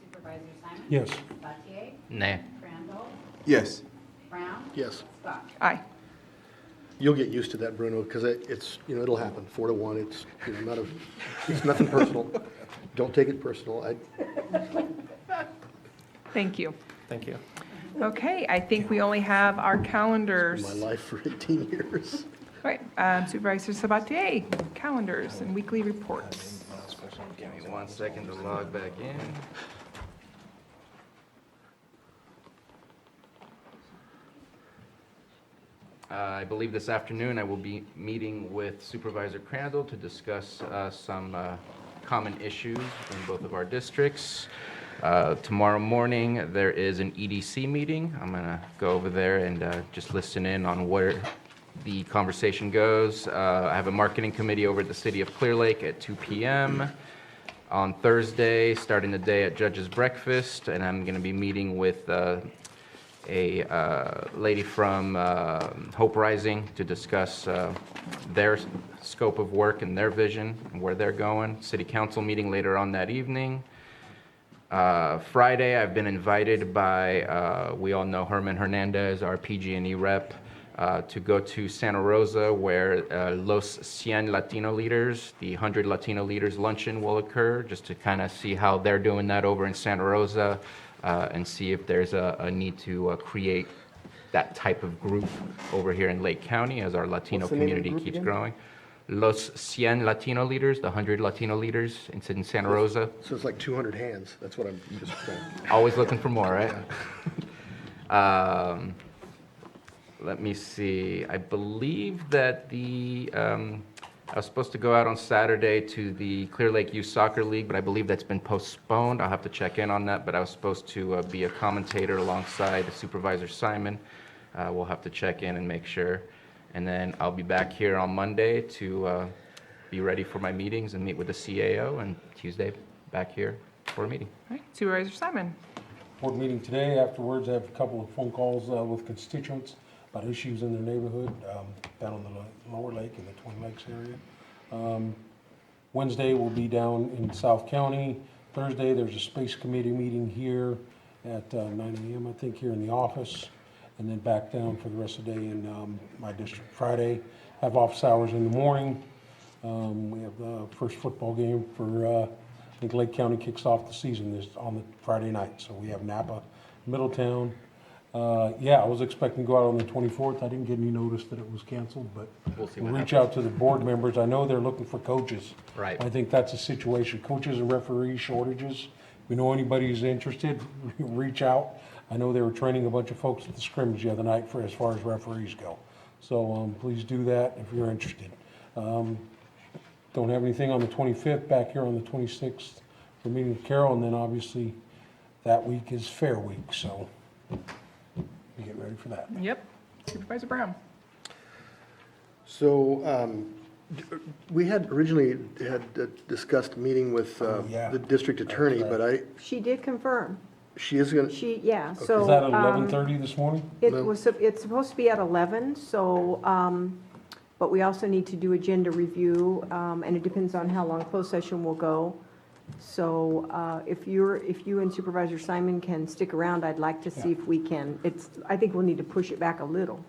Supervisor Simon? Yes. Sabatier? Nay. Crandall? Yes. Brown? Yes. Scott? Aye. You'll get used to that, Bruno, because it's, it'll happen, 4-1. It's, it's nothing personal. Don't take it personal. Thank you. Thank you. Okay, I think we only have our calendars. My life for 18 years. All right, Supervisor Sabatier, calendars and weekly reports. Give me 1 second to log back in. I believe this afternoon I will be meeting with Supervisor Crandall to discuss some common issues in both of our districts. Tomorrow morning, there is an EDC meeting. I'm going to go over there and just listen in on where the conversation goes. I have a marketing committee over at the City of Clear Lake at 2 p.m. on Thursday, starting the day at Judge's Breakfast, and I'm going to be meeting with a lady from Hope Rising to discuss their scope of work and their vision and where they're going. City Council meeting later on that evening. Friday, I've been invited by, we all know Herman Hernandez, our PG&E rep, to go to Santa Rosa where Los 100 Latino Leaders, the 100 Latino Leaders Luncheon will occur, just to kind of see how they're doing that over in Santa Rosa and see if there's a need to create that type of group over here in Lake County as our Latino What's the name of the community group keeps again? growing. Los 100 Latino Leaders, the 100 Latino Leaders in Santa Rosa. So it's like 200 hands. That's what I'm just saying. Always looking for more, right? Let me see. I believe that I was supposed to go out on Saturday to the Clear Lake Youth Soccer League, but I believe that's been postponed. I'll have to check in on that, but I was supposed to be a commentator alongside Supervisor Simon. We'll have to check in and make sure. And then I'll be back here on Monday to be ready for my meetings and meet with the CAO, and Tuesday back here for a meeting. All right, Supervisor Simon. Board meeting today. Afterwards, I have a couple of phone calls with constituents about issues in their neighborhood down on the Lower Lake and the Twin Lakes area. Wednesday, we'll be down in South County. Thursday, there's a Space Committee meeting here at 9 a.m., I think, here in the office, and then back down for the rest of the day in my district. Friday, have office hours in the morning. We have the first football game for, I think Lake County kicks off the season this on the Friday night. So we have Napa, Middletown. Yeah, I was expecting to go out on the 24th. I didn't get any notice that it was canceled, but We'll see we'll what reach out to the board members. I know they're looking for coaches. Right. I think that's a situation. Coaches and referee shortages. If you know anybody who's interested, reach out. I know they were training a bunch of folks at the scrimmage the other night for as far as referees go. So please do that if you're interested. Don't have anything on the 25th, back here on the 26th we're meeting with Carol, and then obviously that week is Fair Week, so we get ready for that. Yep. Supervisor Brown. So, we had originally discussed meeting with the district attorney, but She did confirm. she is gonna, Yeah, so. Is that at 11:30 this morning? It's supposed to be at 11, so, but we also need to do agenda review, and it depends on how long closed session will go. So if you and Supervisor Simon can stick around, I'd like to see if we can, I think we'll need to push it back a little.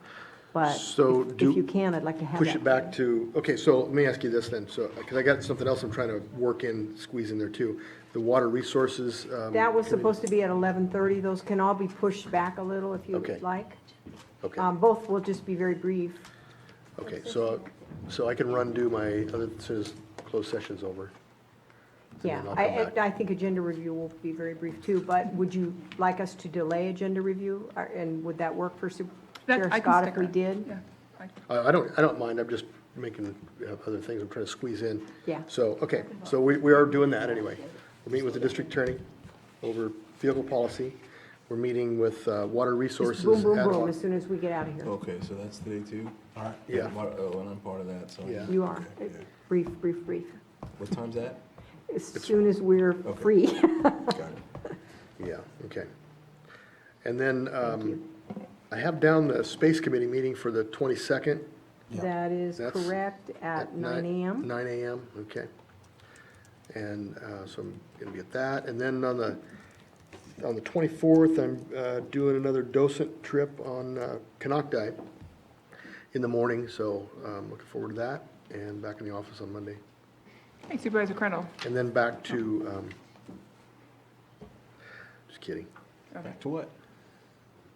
But So if you can, I'd like to have that. push it back to, okay, so let me ask you this then, so, because I got something else I'm trying to work in, squeeze in there too. The water resources. That was supposed to be at 11:30. Those can all be pushed back a little if you Okay. would like. Okay. Both will just be very brief. Okay, so I can do my other, as soon as closed session's over. Yeah, then I'll come back. I think agenda review will be very brief too, but would you like us to delay agenda review? And would that work for Chair I can Scott stick if we around. did? Yeah. I don't mind, I'm just making other things I'm trying to squeeze in. Yeah. So, okay, so we are doing that anyway. We're meeting with the district attorney over vehicle policy. We're meeting with water resources. Just boom, boom, ad boom, hoc. as soon as we get out of here. Okay, so that's today too? All right. Yeah. And I'm part of that, so. Yeah. You are. Brief, brief, brief. What time's that? As soon as we're free. Got it. Yeah, okay. And then I have down the Space Committee meeting for the 22nd. That is That's correct, at 9 a.m. 9 a.m., okay. And so I'm going to be at that. And then on the 24th, I'm doing another docent trip on Canocti in the morning, so I'm looking forward to that, and back in the office on Monday. Hey, Supervisor Crandall. And then back to, just kidding. Okay. To what?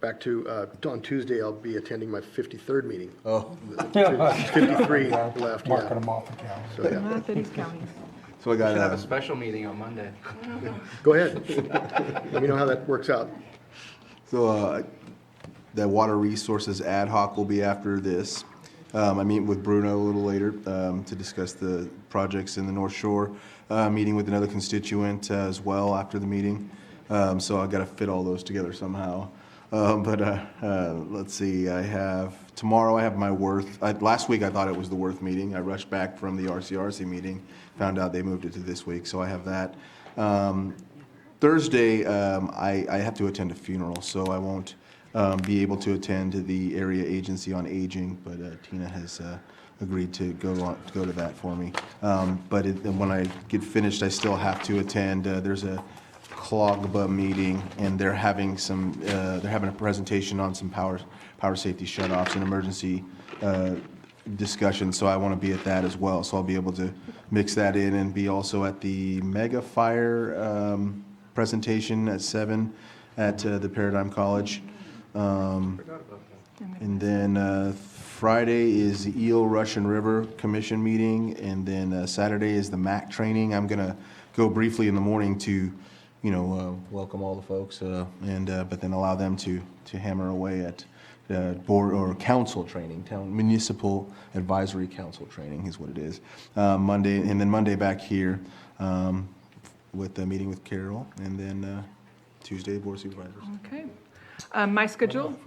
Back to, on Tuesday, I'll be attending my 53rd meeting. Oh. 53 left, Marking yeah. them off the calendar. So, yeah. Not that he's counting. So I got, Should have a special meeting on Monday. Go ahead. Let me know how that works out. so the water resources ad hoc will be after this. I meet with Bruno a little later to discuss the projects in the North Shore. Meeting with another constituent as well after the meeting. So I got to fit all those together somehow. Let's see. Tomorrow I have my Worth. Last week I thought it was the Worth meeting. I rushed back from the RCRC meeting, found out they moved it to this week, so I have that. Thursday I have to attend a funeral, so I won't be able to attend the Area Agency on Aging, but Tina has agreed to go to that for me. But when I get finished, I still have to attend. There's a CLOGBA meeting, and they're having a presentation on some power safety shutoffs and emergency discussion, so I want to be at that as well. So I'll be able to mix that in and be also at the mega fire presentation at 7 at the Paradigm College. And then Friday is the Eel Russian River Commission meeting, and then Saturday is the MAC training. I'm going to go briefly in the morning to welcome all the folks, but then allow them to hammer away at board or council training, municipal advisory council training is what it is. Monday, and then Monday back here with the meeting with Carol, and then Tuesday, board of supervisors. Okay. My schedule,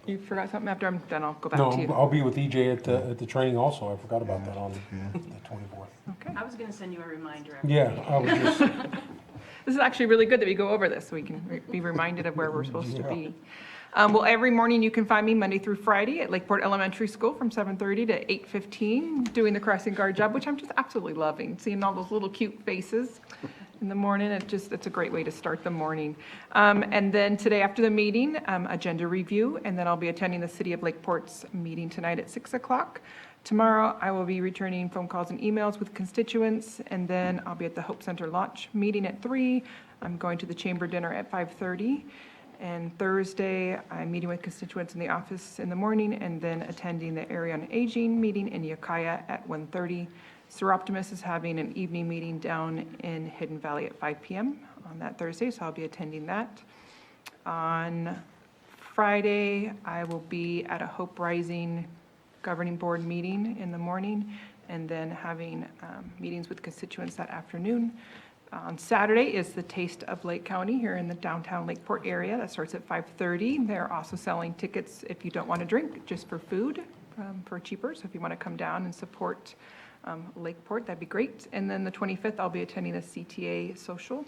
you forgot something after I'm done, I'll go back to you. No, I'll be with EJ at the training also. I forgot about that on the 24th. I was going to send you a reminder. Yeah, I was just, This is actually really good that we go over this, so we can be reminded of where we're supposed to be. Well, every morning you can find me Monday through Friday at Lakeport Elementary School from 7:30 to 8:15, doing the crossing guard job, which I'm just absolutely loving, seeing all those little cute faces in the morning. It's a great way to start the morning. And then today after the meeting, agenda review, and then I'll be attending the City of Lakeport's meeting tonight at 6 o'clock. Tomorrow, I will be returning phone calls and emails with constituents, and then I'll be at the Hope Center launch meeting at 3. I'm going to the chamber dinner at 5:30. And Thursday, I'm meeting with constituents in the office in the morning, and then attending the Area on Aging meeting in Ukiah at 1:30. Seroptimus is having an evening meeting down in Hidden Valley at 5 p.m. on that Thursday, so I'll be attending that. On Friday, I will be at a Hope Rising governing board meeting in the morning, and then having meetings with constituents that afternoon. On Saturday is the Taste of Lake County here in the downtown Lakeport area. That starts at 5:30. They're also selling tickets if you don't want to drink, just for food, for cheaper. So if you want to come down and support Lakeport, that'd be great. And then the 25th, I'll be attending a CTA social.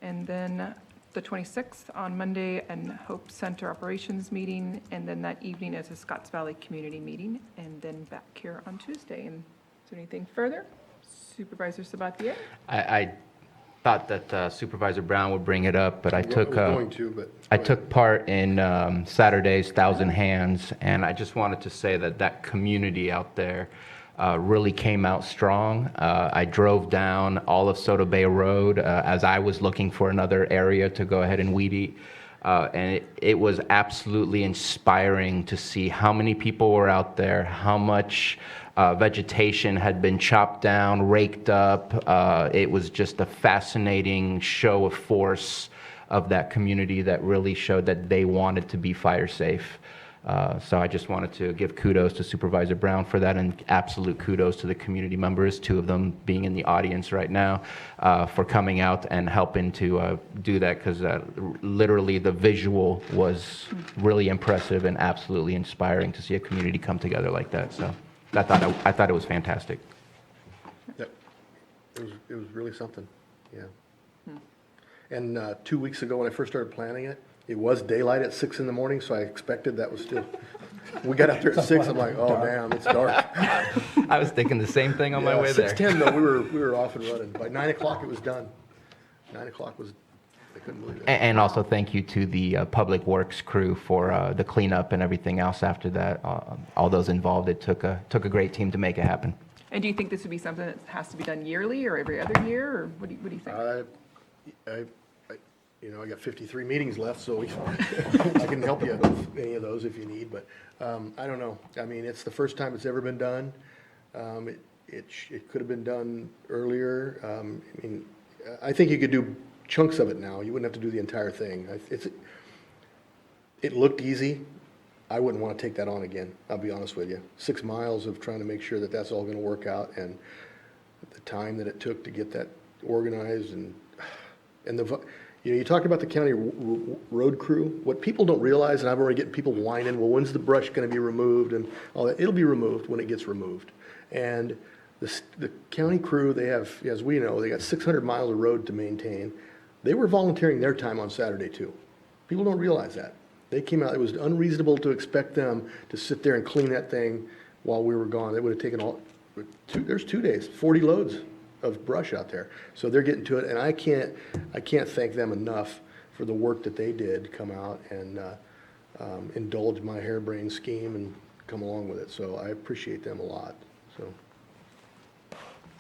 And then the 26th on Monday, and Hope Center Operations meeting. And then that evening is a Scotts Valley Community meeting. And then back here on Tuesday. And is there anything further? Supervisor Sabatier? I thought that Supervisor Brown would bring it up, but I took going to, but I took part in Saturday's Thousand Hands, and I just wanted to say that that community out there really came out strong. I drove down all of Soda Bay Road as I was looking for another area to go ahead and weed eat. And it was absolutely inspiring to see how many people were out there, how much vegetation had been chopped down, raked up. It was just a fascinating show of force of that community that really showed that they wanted to be fire safe. So I just wanted to give kudos to Supervisor Brown for that, and absolute kudos to the community members, 2 of them being in the audience right now, for coming out and helping to do that, because literally the visual was really impressive and absolutely inspiring to see a community come together like that. So I thought it was fantastic. Yep. It was really something, yeah. And 2 weeks ago, when I first started planning it, it was daylight at 6 in the morning, so I expected that was still, we got out there at 6, I'm like, oh, damn, it's dark. I was thinking the same thing on my way there. 6:10 though, we were off and running. By 9 o'clock, it was done. 9 o'clock was, I couldn't believe it. And also thank you to the Public Works crew for the cleanup and everything else after that. All those involved, it took a great team to make it happen. And do you think this would be something that has to be done yearly or every other year, or what do you think? I got 53 meetings left, so I can help you with any of those if you need, but I don't know. I mean, it's the first time it's ever been done. It could have been done earlier. I mean, I think you could do chunks of it now. You wouldn't have to do the entire thing. It looked easy. I wouldn't want to take that on again, I'll be honest with you. 6 miles of trying to make sure that that's all going to work out, and the time that it took to get that organized, and you talked about the county road crew. What people don't realize, and I've already getting people whining, well, when's the brush going to be removed and all that? It'll be removed when it gets removed. And the county crew, they have, as we know, they got 600 miles of road to maintain. They were volunteering their time on Saturday too. People don't realize that. They came out, it was unreasonable to expect them to sit there and clean that thing while we were gone. They would have taken there's 2 days, 40 loads of brush out there. So they're getting to it, and I can't thank them enough for the work that they did to come out and indulge my harebrained scheme and come along with it. So I appreciate them a lot. So.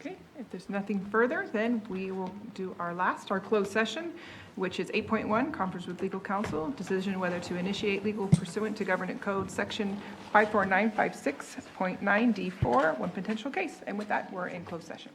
Okay, if there's nothing further, then we will do our closed session, which is 8.1, conference with legal counsel, decision whether to initiate legal pursuant to Government Code Section 54956.9D4, one potential case. And with that, we're in closed session.